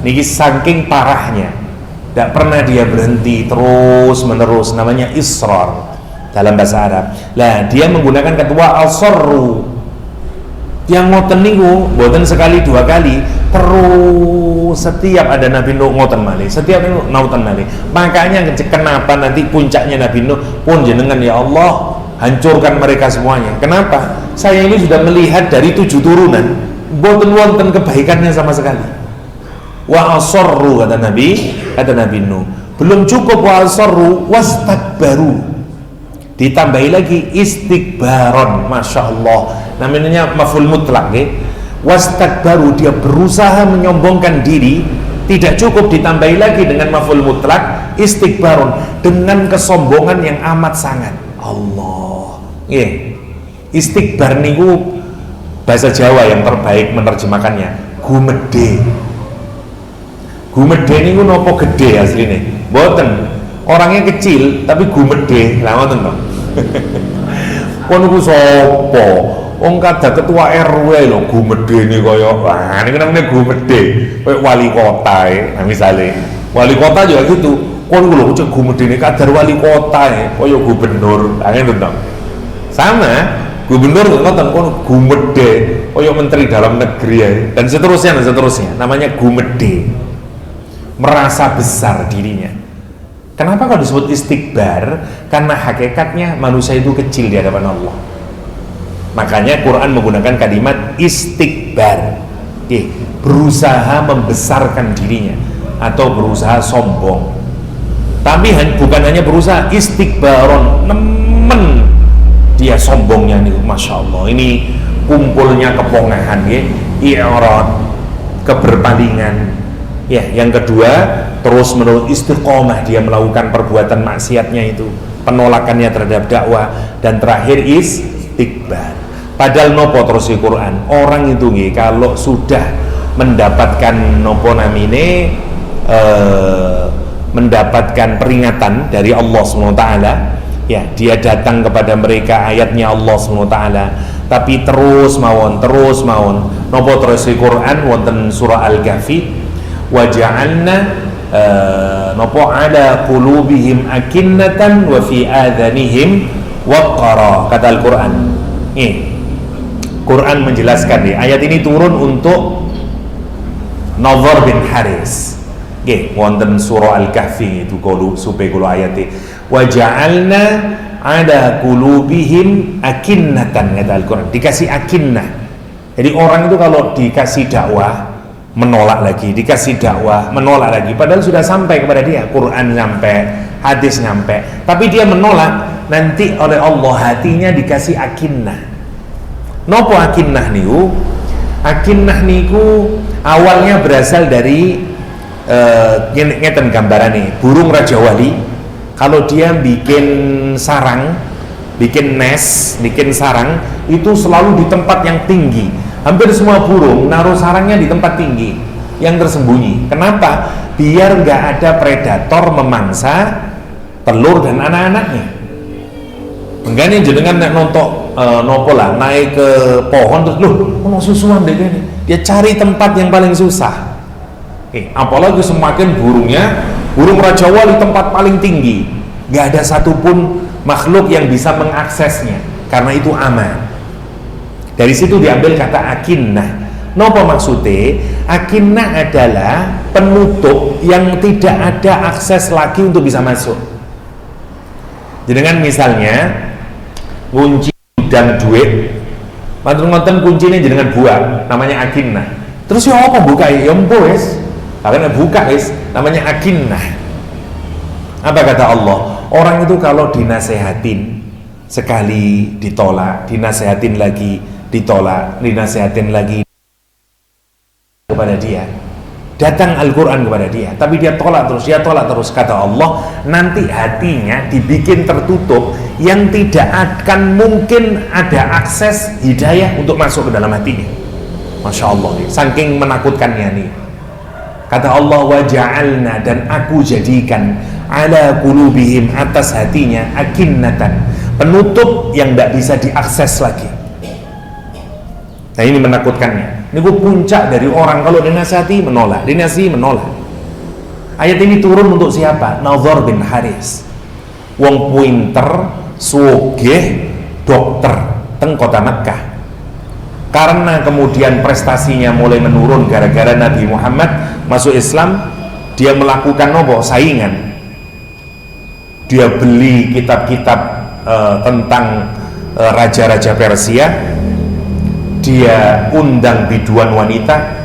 Niki saking parahnya, tidak pernah dia berhenti, terus menerus, namanya israr dalam bahasa Arab. Lah dia menggunakan kata al-sarru, yang ngoten niku boten sekali dua kali, terus setiap ada Nabi Nuh ngoten malih, setiap itu ngoten malih. Makanya kenapa nanti puncaknya Nabi Nuh pun jenengan ya Allah hancurkan mereka semuanya. Kenapa? Saya ini sudah melihat dari 7 turunan boten wonten kebaikannya sama sekali. Wa asarru kata Nabi Nuh. Belum cukup wa asarru wastakbaru, ditambahi lagi istikbaron. Masya Allah, namanya maf'ul mutlak. Wastakbaru, dia berusaha menyombongkan diri. Tidak cukup, ditambahi lagi dengan maf'ul mutlak istikbaron, dengan kesombongan yang amat sangat. Allah. Istikbar niku bahasa Jawa yang terbaik menerjemahkannya gumede. Gumede niku nopo gede asline? Boten. Orangnya kecil tapi gumede. Lah ngoten to. Kono ku sapa? Wong kada ketua RW lho gumede ni kaya. Wah, niku namanya gumede. Kayak wali kota nah misale. Wali kota juga gitu. Kono lho cek gumede ni kadar wali kota kaya gubernur. Lah ngoten to. Sama, gubernur ngoten kono gumede kaya menteri dalam negeri dan seterusnya. Namanya gumede. Merasa besar dirinya. Kenapa kalau disebut istikbar? Karena hakikatnya manusia itu kecil di hadapan Allah. Makanya Quran menggunakan kalimat istikbar, berusaha membesarkan dirinya atau berusaha sombong. Tapi bukan hanya berusaha, istikbaron, nemen dia sombongnya nih. Masya Allah, ini kumpulnya kepongahan, i'rad, keberpalingan. Yang kedua, terus menerus istiqomah, dia melakukan perbuatan maksiatnya itu, penolakannya terhadap dakwah. Dan terakhir istikbar. Padahal nopo terus di Quran, orang itu kalau sudah mendapatkan nopo namine mendapatkan peringatan dari Allah SWT, dia datang kepada mereka ayatnya Allah SWT, tapi terus mawon nopo terus di Quran wonten surah Al-Kahfi, waja'alna nopo ala qulubihim akinnatan wa fi adhanihim waqara, kata Al-Quran. Quran menjelaskan ayat ini turun untuk Nadhr bin Haris. Wonten surah Al-Kahfi itu ayat wa ja'alna ada qulubihim akinnatan, kata Al-Quran. Dikasih akinnah. Jadi orang itu kalau dikasih dakwah menolak lagi, dikasih dakwah menolak lagi, padahal sudah sampai kepada dia, Quran sampai, hadis sampai, tapi dia menolak. Nanti oleh Allah hatinya dikasih akinnah. Nopo akinnah niku? Akinnah niku awalnya berasal dari ngeten gambarane burung Raja Wali. Kalau dia bikin sarang, bikin nest, bikin sarang, itu selalu di tempat yang tinggi. Hampir semua burung naruh sarangnya di tempat tinggi yang tersembunyi. Kenapa? Biar nggak ada predator memangsa telur dan anak-anaknya. Enggaknya jenengan nek nontok nopo lah naik ke pohon terus ono susuan deh ini. Dia cari tempat yang paling susah. Apalagi semakin burung Raja Wali tempat paling tinggi, nggak ada satupun makhluk yang bisa mengaksesnya karena itu aman. Dari situ diambil kata akinnah. Nopo maksudnya? Akinnah adalah penutup yang tidak ada akses lagi untuk bisa masuk. Jenengan misalnya kunci dan duit, manten kuncinya jenengan buat, namanya akinnah. Terus ya apa buka ya wis. Karena buka guys, namanya akinnah. Apa kata Allah? Orang itu kalau dinasehatin sekali ditolak, dinasehatin lagi ditolak, dinasehatin lagi kepada dia, datang Al-Quran kepada dia, tapi dia tolak terus, kata Allah, nanti hatinya dibikin tertutup yang tidak akan mungkin ada akses hidayah untuk masuk ke dalam hatinya. Masya Allah, saking menakutkannya nih. Kata Allah, waja'alna, dan aku jadikan ala qulubihim, atas hatinya, akinnatan, penutup yang tidak bisa diakses lagi. Nah ini menakutkannya. Ini puncak dari orang kalau dinasihati menolak, dinasihati menolak. Ayat ini turun untuk siapa? Nadhr bin Haris, wong pinter, sugih, dokter teng kota Makkah. Karena kemudian prestasinya mulai menurun gara-gara Nabi Muhammad masuk Islam, dia melakukan saingan. Dia beli kitab-kitab tentang raja-raja Persia, dia undang biduan wanita,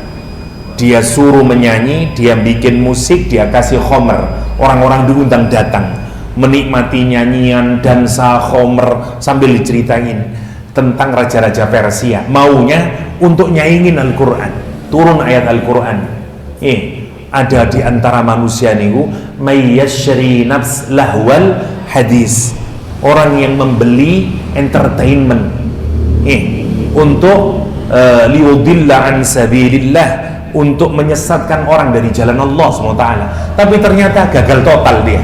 dia suruh menyanyi, dia bikin musik, dia kasih khomer, orang-orang diundang datang menikmati nyanyian, dansa, khomer sambil diceritain tentang raja-raja Persia, maunya untuk nyaingin Al-Quran. Turun ayat Al-Quran, ada di antara manusia niku may yashri nafs lahwal hadis, orang yang membeli entertainment untuk liudilla an sabilillah, untuk menyesatkan orang dari jalan Allah SWT. Tapi ternyata gagal total dia.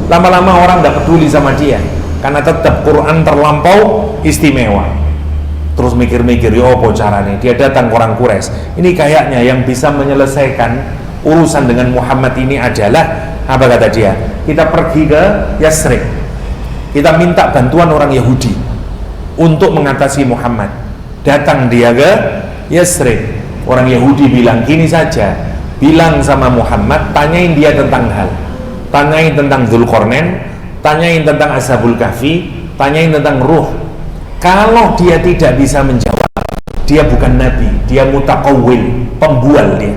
Lama-lama orang tidak peduli sama dia karena tetap Quran terlampau istimewa. Terus mikir-mikir, ya apa caranya? Dia datang ke orang Quraisy. Ini kayaknya yang bisa menyelesaikan urusan dengan Muhammad ini adalah, apa kata dia? Kita pergi ke Yasrib, kita minta bantuan orang Yahudi untuk mengatasi Muhammad. Datang dia ke Yasrib, orang Yahudi bilang gini saja, bilang sama Muhammad, tanyain dia tentang hal, tanyain tentang Dzulqarnain, tanyain tentang Ashabul Kahfi, tanyain tentang ruh. Kalau dia tidak bisa menjawab, dia bukan nabi, dia mutakawwil, pembual dia,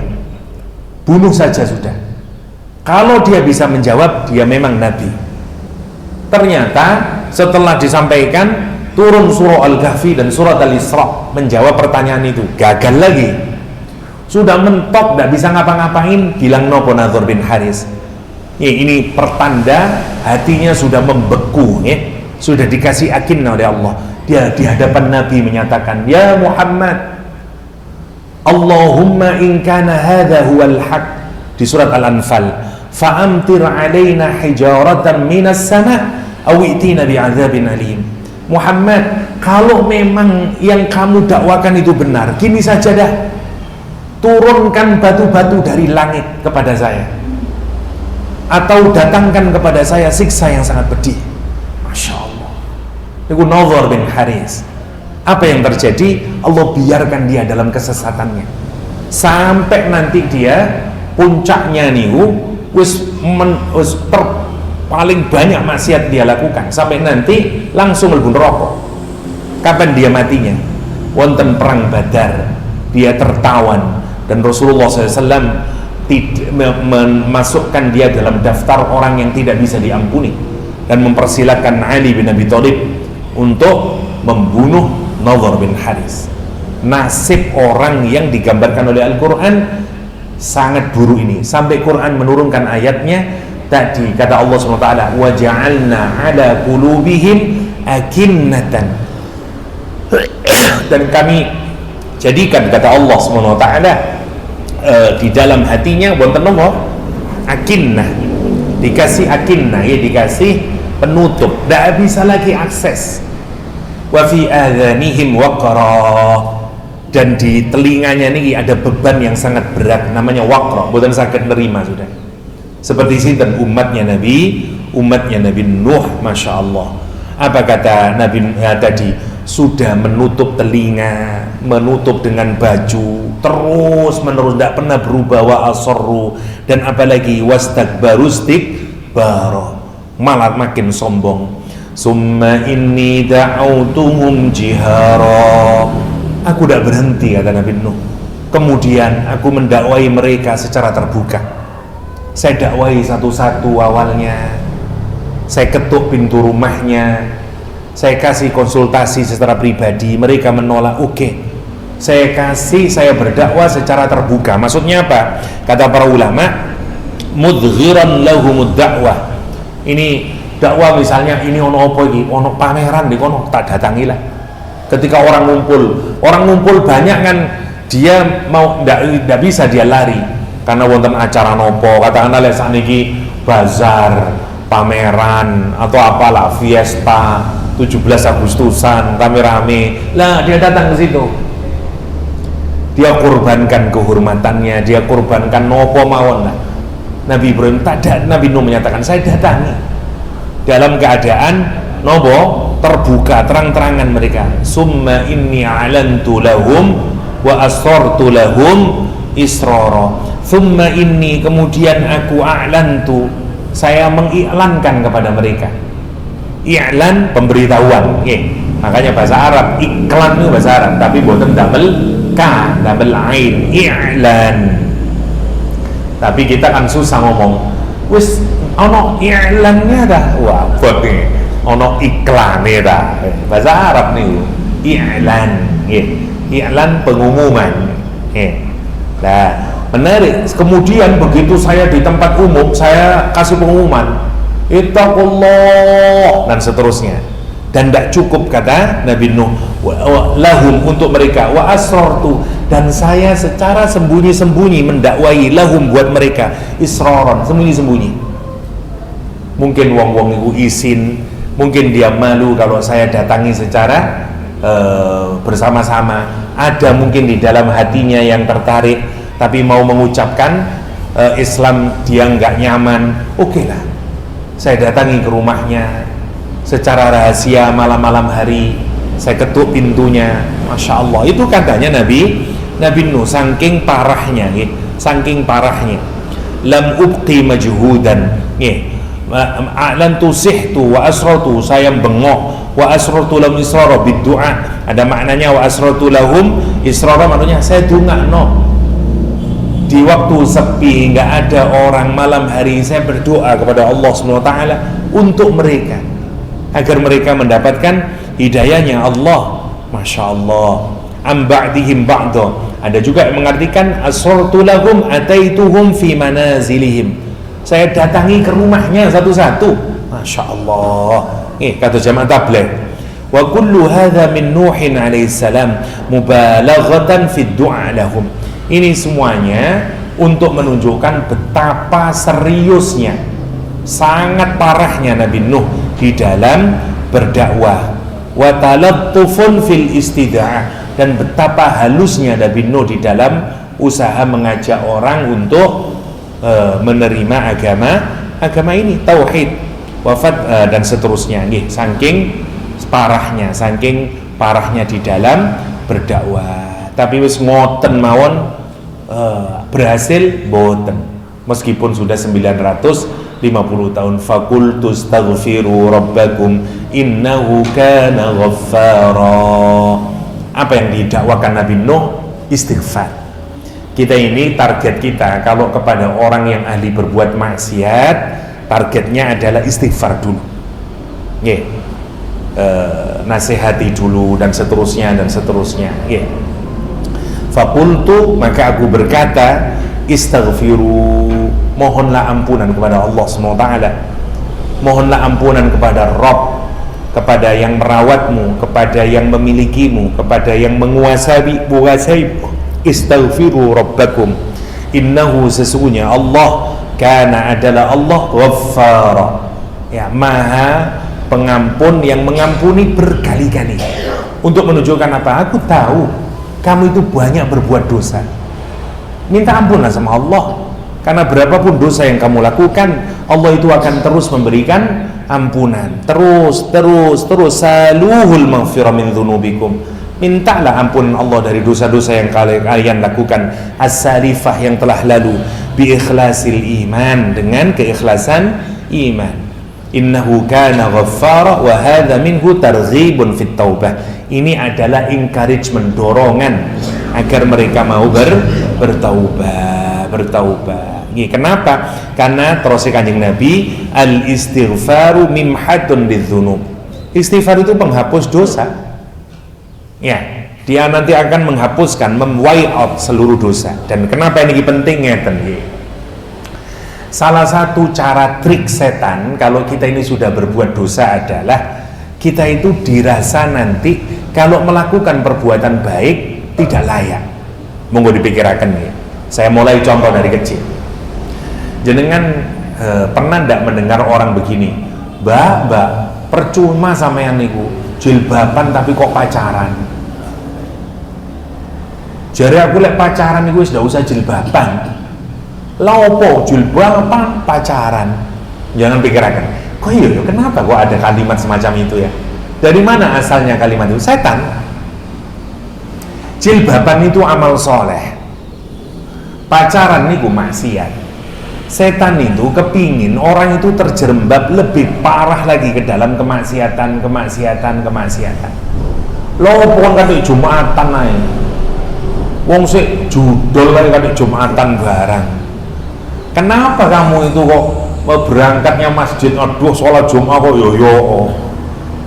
bunuh saja sudah. Kalau dia bisa menjawab, dia memang nabi. Ternyata setelah disampaikan, turun surah Al-Kahfi dan surat Al-Isra menjawab pertanyaan itu, gagal lagi. Sudah mentok, tidak bisa ngapa-ngapain, bilang nopo Nadhr bin Haris. Ini pertanda hatinya sudah membeku, sudah dikasih akinnah oleh Allah. Dia di hadapan Nabi menyatakan, ya Muhammad, Allahumma in kana hadha huwal haq, di surat Al-Anfal, fa'amtir alaina hijaratan minas sama' aw i'tina bi'adzabin alim. Muhammad, kalau memang yang kamu dakwakan itu benar, gini saja dah, turunkan batu-batu dari langit kepada saya, atau datangkan kepada saya siksa yang sangat pedih. Masya Allah. Itu Nadhr bin Haris. Apa yang terjadi? Allah biarkan dia dalam kesesatannya sampai nanti dia puncaknya paling banyak maksiat dia lakukan, sampai nanti langsung mlebu neraka. Kapan dia matinya? Wonten perang Badar, dia tertawan dan Rasulullah SAW memasukkan dia dalam daftar orang yang tidak bisa diampuni dan mempersilahkan Ali bin Abi Thalib untuk membunuh Nadhr bin Haris. Nasib orang yang digambarkan oleh Al-Quran sangat buruk ini, sampai Quran menurunkan ayatnya tadi, kata Allah SWT, wa ja'alna ala qulubihim akinnatan, dan kami jadikan, kata Allah SWT, di dalam hatinya wonten napa? Akinnah. dikasih akinna, ya dikasih penutup, tidak bisa lagi akses. Wa fi adhanihim waqra, dan di telinganya ini ada beban yang sangat berat, namanya waqra, bukan sakit nerima sudah. Seperti sinten umatnya Nabi Nuh, masya Allah. Apa kata Nabi tadi? Sudah menutup telinga, menutup dengan baju, terus menerus, tidak pernah berubah. Wa asarru, dan apalagi wastakbaru, istikbara, malah makin sombong. Summa inni da'autuhum jihara, aku tidak berhenti, kata Nabi Nuh, kemudian aku mendakwai mereka secara terbuka. Saya dakwai satu-satu awalnya, saya ketuk pintu rumahnya, saya kasih konsultasi secara pribadi, mereka menolak. Oke, saya berdakwah secara terbuka. Maksudnya apa? Kata para ulama, mudghiran lahumud dakwah. Ini dakwah, misalnya ini ono apa iki, ono pameran di kono, tak datangilah. Ketika orang ngumpul banyak kan, dia mau ndak bisa dia lari karena wonten acara nopo, katakanlah lek sakniki bazar, pameran atau apalah, fiesta 17 Agustusan rame-rame, lah dia datang ke situ, dia korbankan kehormatannya, dia korbankan nopo mawon lah. Nabi Nuh menyatakan, saya datangi dalam keadaan nopo terbuka, terang-terangan mereka. Summa inni a'lantu lahum wa asrartu lahum israra. Summa inni, kemudian aku a'lantu, saya mengiklankan kepada mereka. I'lan, pemberitahuan. Makanya bahasa Arab iklan itu bahasa Arab, tapi boten double ka, double ain, i'lan. Tapi kita kan susah ngomong. Wis ono i'lannya dah, wah boten. Ono iklannya dah. Bahasa Arab nih, i'lan. I'lan pengumuman. Nah, menarik. Kemudian begitu saya di tempat umum, saya kasih pengumuman, ittaqullah, dan seterusnya. Dan tidak cukup, kata Nabi Nuh, lahum, untuk mereka, wa asrartu, dan saya secara sembunyi-sembunyi mendakwai, lahum, buat mereka, israran, sembunyi-sembunyi. Mungkin wong-wong itu izin, mungkin dia malu kalau saya datangi secara bersama-sama. Ada mungkin di dalam hatinya yang tertarik, tapi mau mengucapkan Islam dia nggak nyaman. Oke lah, saya datangi ke rumahnya secara rahasia malam-malam hari, saya ketuk pintunya. Masya Allah, itu katanya Nabi Nuh, saking parahnya, saking parahnya. Lam ubqi majhudan, a'lan tusihtu wa asratu, saya bengok, wa asratu lahum israra biddu'a, ada maknanya wa asratu lahum israra, maknanya saya dungakno di waktu sepi, nggak ada orang, malam hari, saya berdoa kepada Allah SWT untuk mereka, agar mereka mendapatkan hidayahnya Allah. Masya Allah. Am ba'dihim ba'da, ada juga yang mengartikan asrartu lahum ataituhum fi manazilihim, saya datangi ke rumahnya satu-satu. Masya Allah. Kata jamaah tabligh, wa kullu hadha min Nuhin alaihissalam mubalaghatan fi du'a lahum. Ini semuanya untuk menunjukkan betapa seriusnya, sangat parahnya Nabi Nuh di dalam berdakwah. Wa talattufun fil istida'ah, dan betapa halusnya Nabi Nuh di dalam usaha mengajak orang untuk menerima agama ini, tauhid, wafat, dan seterusnya. Saking parahnya di dalam berdakwah. Tapi wis ngoten mawon berhasil boten, meskipun sudah 950 tahun. Fakultu astaghfiru rabbakum innahu kana ghaffara. Apa yang didakwakan Nabi Nuh? Istighfar. Kita ini target kita kalau kepada orang yang ahli berbuat maksiat, targetnya adalah istighfar dulu, nasihati dulu, dan seterusnya. Fakultu, maka aku berkata, istaghfiru, mohonlah ampunan kepada Allah SWT, mohonlah ampunan kepada Rabb, kepada yang merawatmu, kepada yang memilikimu, kepada yang menguasai. Istaghfiru rabbakum, innahu, sesungguhnya Allah, Kana adalah Allah Ghaffara, ya, maha pengampun yang mengampuni berkali-kali. Untuk menunjukkan apa? Aku tahu kamu itu banyak berbuat dosa, minta ampunlah sama Allah, karena berapapun dosa yang kamu lakukan, Allah itu akan terus memberikan ampunan. Terus saluhul maghfirah min dzunubikum, mintalah ampunan Allah dari dosa-dosa yang kalian lakukan, as-salifah yang telah lalu, bi ikhlasil iman, dengan keikhlasan iman. Innahu kana ghaffara wa hadza minhu targhibun fit taubah. Ini adalah encouragement, dorongan agar mereka mau bertaubat. Ini kenapa? Karena terus Kanjeng Nabi, al istighfaru mimhatun lidzunub. Istighfar itu penghapus dosa. Ya, dia nanti akan menghapuskan, wipe out seluruh dosa. Dan kenapa ini penting ngeten nggih? Salah satu cara trik setan kalau kita ini sudah berbuat dosa adalah kita itu dirasa nanti kalau melakukan perbuatan baik tidak layak. Monggo dipikirkan nih. Saya mulai contoh dari kecil. Jenengan pernah tidak mendengar orang begini, mbak, percuma sampean niku jilbaban tapi kok pacaran. Jare aku lek pacaran niku wis ndak usah jilbaban. Laopo jilbaban pacaran. Jangan pikirkan, kok iya, kenapa kok ada kalimat semacam itu ya? Dari mana asalnya kalimat itu? Setan. Jilbaban itu amal soleh, pacaran niku maksiat. Setan itu kepingin orang itu terjerembab lebih parah lagi ke dalam kemaksiatan. Laopo kan kate Jumatan ae. Wong sik judol ae kate Jumatan barang. Kenapa kamu itu kok berangkatnya masjid, aduh sholat Jumat kok yo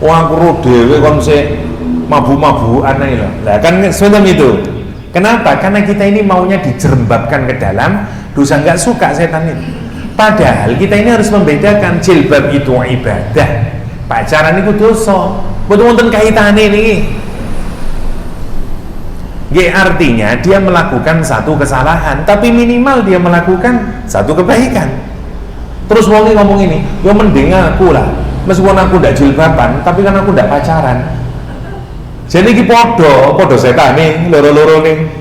wah aku dhewe kon sik mabuk-mabukan ae lho. Lah kan semacam itu. Kenapa? Karena kita ini maunya dijerembabkan ke dalam dosa, nggak suka setan itu. Padahal kita ini harus membedakan, jilbab itu ibadah, pacaran itu dosa. Betul wonten kaitane niki. Artinya dia melakukan satu kesalahan, tapi minimal dia melakukan satu kebaikan. Terus wong ngomong ini, yo mending aku lah, meskipun aku ndak jilbaban, tapi kan aku ndak pacaran. Jadi iki podo setan nih, loro-loro nih.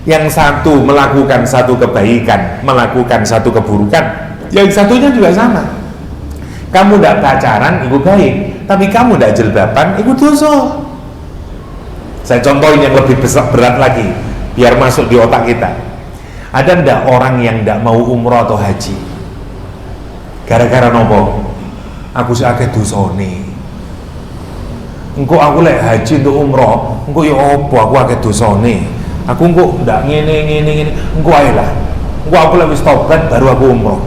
Yang satu melakukan satu kebaikan, melakukan satu keburukan, yang satunya juga sama. Kamu ndak pacaran, itu baik, tapi kamu ndak jilbaban, itu dosa. Saya contohin yang lebih berat lagi, biar masuk di otak kita. Ada ndak orang yang ndak mau umroh atau haji? Gara-gara nopo? Aku sih akeh dosane. Engko aku lek haji untuk umroh, engko ya opo aku akeh dosane. Aku engko ndak ngene. Engko ae lah. Engko aku lek wis tobat baru aku umroh.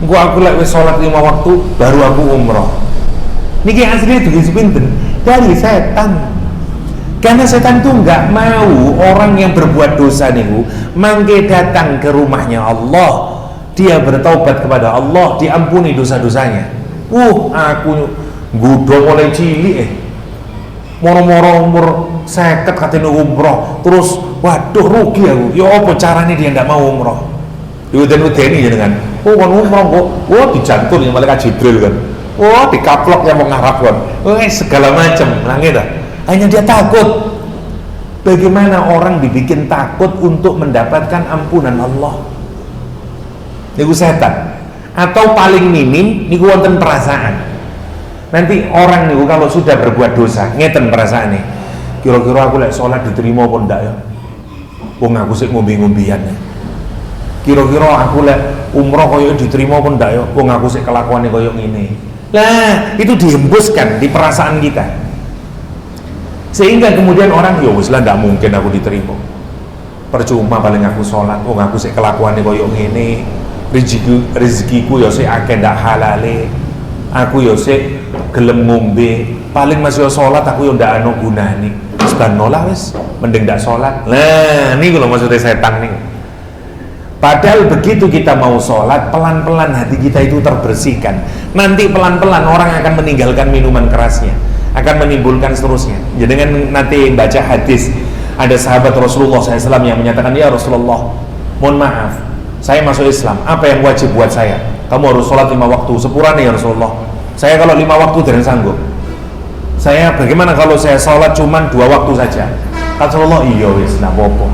Engko aku lek wis salat 5 waktu baru aku umroh. Niki asli itu pinten? Dari setan. Karena setan itu nggak mau orang yang berbuat dosa niku mangke datang ke rumahnya Allah, dia bertaubat kepada Allah, diampuni dosa-dosanya. Aku gudo mulai cilik moro-moro umur 50 katanya umroh, terus waduh rugi aku. Ya apa caranya dia nggak mau umroh? Diuden-udeni ya dengan, kan umroh kok, dijantur yang malaikat Jibril kan, dikaplok yang mau ngarap kan, segala macam, langit dah. Hanya dia takut. Bagaimana orang dibikin takut untuk mendapatkan ampunan Allah? Niku setan. Atau paling minim niku wonten perasaan. Nanti orang niku kalau sudah berbuat dosa, ngeten perasaane. Kira-kira aku lek salat diterima apa ndak ya? Wong aku sik ngombe-ngombean. Kira-kira aku lek umroh koyo diterima apa ndak ya? Wong aku sik kelakuane koyo ngene. Lah, itu dihembuskan di perasaan kita. Sehingga kemudian orang, ya wis lah ndak mungkin aku diterima. Percuma paling aku sholat, aku sik kelakuane koyo ngene. Rezekiku ya sik akeh ndak halale. Aku ya sik gelem ngombe, paling masih sholat aku ya ndak ana gunane. Wis ban nolak wis, mending ndak sholat. Lah, niku lho maksudnya setan nih. Padahal begitu kita mau sholat, pelan-pelan hati kita itu terbersihkan. Nanti pelan-pelan orang akan meninggalkan minuman kerasnya, akan menimbulkan seterusnya. Jadi dengan nanti baca hadis, ada sahabat Rasulullah SAW yang menyatakan, ya Rasulullah, mohon maaf, saya masuk Islam, apa yang wajib buat saya? Kamu harus sholat 5 waktu, sepurane ya Rasulullah. Saya kalau 5 waktu tidak sanggup. Saya bagaimana kalau saya sholat cuman 2 waktu saja? Kata Rasulullah, iya wis, nggak apa-apa.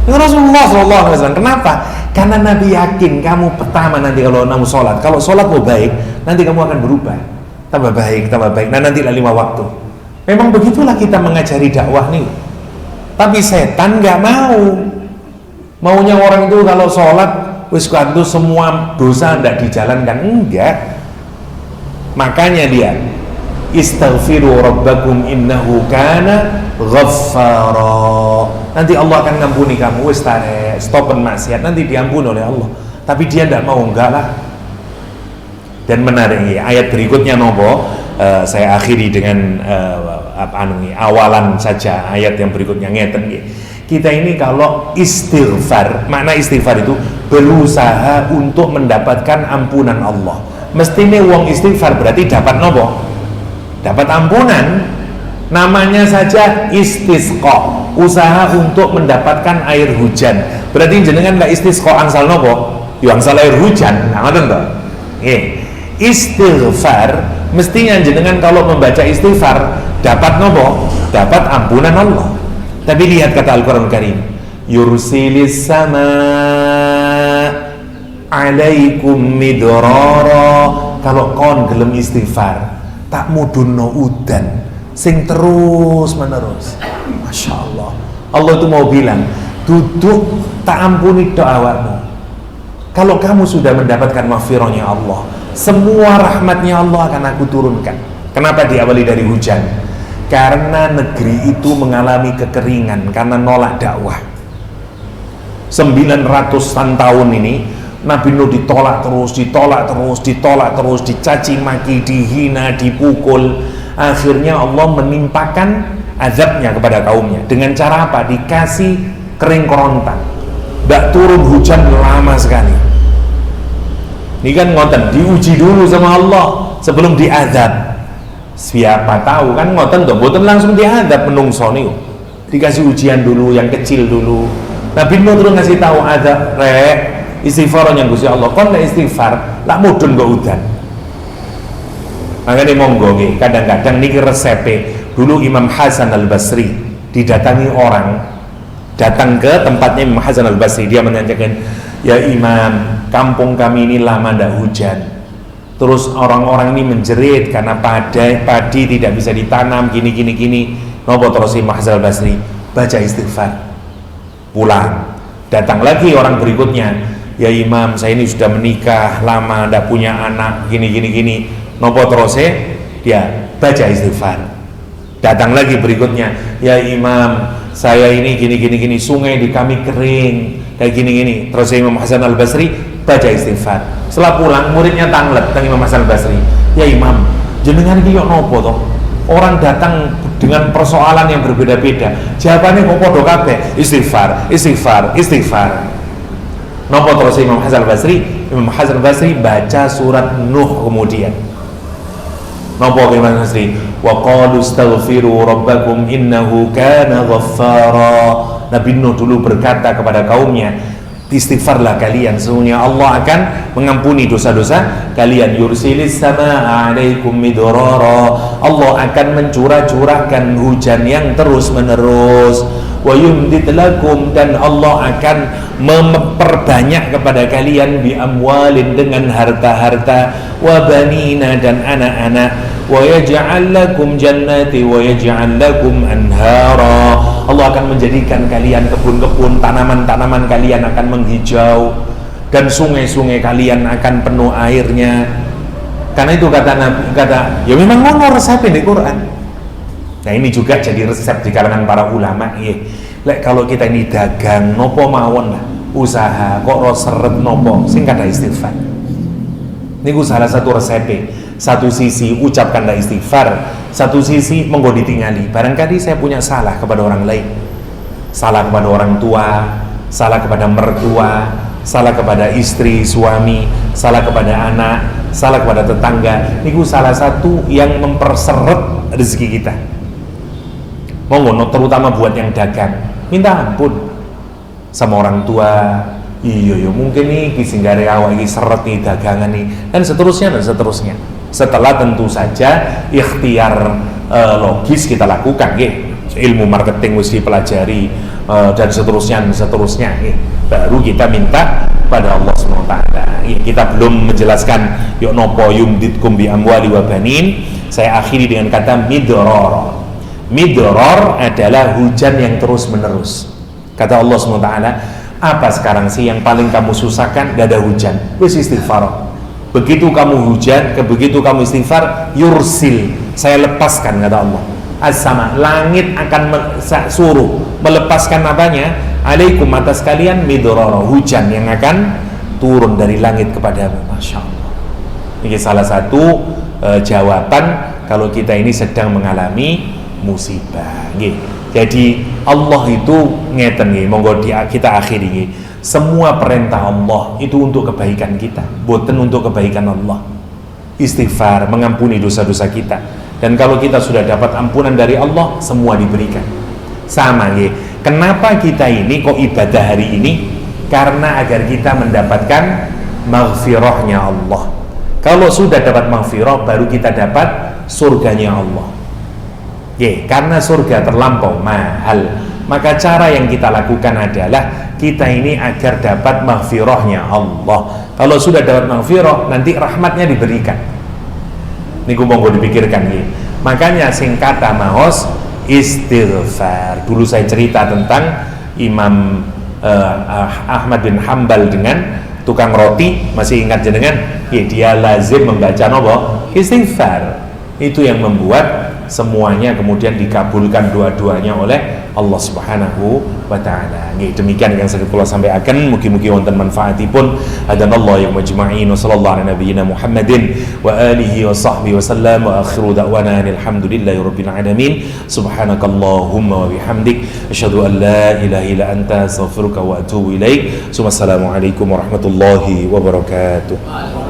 Ya Rasulullah Sallallahu Alaihi Wasallam, kenapa? Karena Nabi yakin kamu pertama nanti kalau kamu sholat, kalau sholat mau baik, nanti kamu akan berubah, tambah baik. Nah nanti 5 waktu. Memang begitulah kita mengajari dakwah nih. Tapi setan nggak mau. Maunya orang itu kalau sholat wis kuantu semua dosa tidak dijalankan, enggak. Makanya dia istaghfiru rabbakum innahu kana ghaffara. Nanti Allah akan ngampuni kamu, wis tarik, stopen maksiat, nanti diampuni oleh Allah. Tapi dia tidak mau, enggak lah. Dan menarik ayat berikutnya nopo, saya akhiri dengan awalan saja ayat yang berikutnya ngeten nggih. Kita ini kalau istighfar, makna istighfar itu berusaha untuk mendapatkan ampunan Allah. Mestinya wong istighfar berarti dapat nopo? Dapat ampunan. Namanya saja istisqa, usaha untuk mendapatkan air hujan. Berarti jenengan nggak istisqa angsal nopo? Yo angsal air hujan. Nah, ngoten to? Nggih. Istighfar mestinya jenengan kalau membaca istighfar dapat nopo? Dapat ampunan Allah. Tapi lihat kata Al-Quran Karim, yursilis sama alaikum midrara. Kalau kon gelem istighfar tak mudunno udan sing terus menerus. Masya Allah. Allah itu mau bilang, duduk tak ampuni doamu. Kalau kamu sudah mendapatkan maghfirahnya Allah, semua rahmatnya Allah akan aku turunkan. Kenapa diawali dari hujan? Karena negeri itu mengalami kekeringan karena nolak dakwah. 900-an tahun ini Nabi Nuh ditolak terus, dicaci maki, dihina, dipukul. Akhirnya Allah menimpakan azabnya kepada kaumnya. Dengan cara apa? Dikasih kering kerontang, tidak turun hujan lama sekali. Ini kan ngoten, diuji dulu sama Allah sebelum diazab. Siapa tahu kan ngoten tuh, boten langsung diadab menungso niku. Dikasih ujian dulu, yang kecil dulu. Nabi Nuh terus ngasih tahu azab, rek istighfar yang Gusti Allah. Kon nek istighfar, lak mudun kok udan. Makanya monggo nggih, kadang-kadang niki resepe. Dulu Imam Hasan Al-Basri didatangi orang, datang ke tempatnya Imam Hasan Al-Basri, dia menanyakan, "Ya Imam, kampung kami ini lama ndak hujan. Terus orang-orang ini menjerit karena padi tidak bisa ditanam gini. Nopo terus Imam Hasan Al-Basri baca istighfar. Pulang. Datang lagi orang berikutnya, ya Imam, saya ini sudah menikah lama, tidak punya anak gini. Nopo terus dia baca istighfar. Datang lagi berikutnya, ya Imam, saya ini gini, sungai di kami kering kayak gini. Terus Imam Hasan Al-Basri baca istighfar. Setelah pulang muridnya tanglet teng Imam Hasan Al-Basri, ya Imam, jenengan iki yo nopo to? Orang datang dengan persoalan yang berbeda-beda, jawabannya kok podo kabeh, istighfar. Nopo terus Imam Hasan Al-Basri baca surat Nuh kemudian. Nopo Imam Hasan Al-Basri, wa qalu astaghfiru rabbakum innahu kana ghaffara. Nabi Nuh dulu berkata kepada kaumnya, istighfarlah kalian, sesungguhnya Allah akan mengampuni dosa-dosa kalian. Yursilis samaa alaikum midrara, Allah akan mencurah-curahkan hujan yang terus menerus. Wa yumdid lakum, dan Allah akan memperbanyak kepada kalian bi amwalin, dengan harta-harta, wa banina, dan anak-anak, wa yaj'al lakum jannati wa yaj'al lakum anhara. Allah akan menjadikan kalian kebun-kebun, tanaman-tanaman kalian akan menghijau, dan sungai-sungai kalian akan penuh airnya. Karena itu kata Nabi, ya memang ngono resep di Quran. Nah ini juga jadi resep di kalangan para ulama. Lek kalau kita ini dagang nopo mawon lah, usaha kok ro seret nopo sing kada istighfar. Niku salah satu resep. Satu sisi ucapkanlah istighfar, satu sisi monggo ditingali. Barangkali saya punya salah kepada orang lain, salah kepada orang tua, salah kepada mertua, salah kepada istri, suami, salah kepada anak, salah kepada tetangga. Niku salah satu yang memperseret rezeki kita. Monggo terutama buat yang dagang, minta ampun sama orang tua, Iya mungkin iki sing gare awak iki seret iki dagangan iki dan seterusnya. Setelah tentu saja ikhtiar logis kita lakukan nggih. Ilmu marketing wis dipelajari dan seterusnya nggih. Baru kita minta pada Allah SWT. Kita belum menjelaskan yuk nopo yumditkum bi amwali wa banin. Saya akhiri dengan kata midror. Midror adalah hujan yang terus menerus. Kata Allah SWT, apa sekarang sih yang paling kamu susahkan? Gak ada hujan, wis istighfar. Begitu kamu hujan, begitu kamu istighfar, yursil, saya lepaskan, kata Allah. As-sama, langit akan suruh melepaskan apanya? Alaikum, atas kalian midror, hujan yang akan turun dari langit kepadamu. Masya Allah. Ini salah satu jawaban kalau kita ini sedang mengalami musibah. Jadi Allah itu ngeten nggih, monggo kita akhiri nggih. Semua perintah Allah itu untuk kebaikan kita, boten untuk kebaikan Allah. Istighfar, mengampuni dosa-dosa kita. Dan kalau kita sudah dapat ampunan dari Allah, semua diberikan. Sama nggih. Kenapa kita ini kok ibadah hari ini? Karena agar kita mendapatkan maghfirahnya Allah. Kalau sudah dapat maghfirah, baru kita dapat surganya Allah. Karena surga terlampau mahal, maka cara yang kita lakukan adalah kita ini agar dapat maghfirahnya Allah. Kalau sudah dapat maghfirah, nanti rahmatnya diberikan. Niku monggo dipikirkan nih. Makanya singkata maos istighfar. Dulu saya cerita tentang Imam Ahmad bin Hambal dengan tukang roti, masih ingat jenengan? Dia lazim membaca nopo istighfar. Itu yang membuat semuanya kemudian dikabulkan dua-duanya oleh Allah Subhanahu wa taala. Demikian yang saged kula sampaikan, mugi-mugi wonten manfaatipun. Hadanallahu yang majma'in wa sallallahu ala nabiyyina Muhammadin wa alihi wa sahbihi wa sallam wa akhiru da'wana alhamdulillahi rabbil alamin. Subhanakallahumma wa bihamdik asyhadu an la ilaha illa anta astaghfiruka wa atubu ilaik. Wassalamu alaikum warahmatullahi wabarakatuh.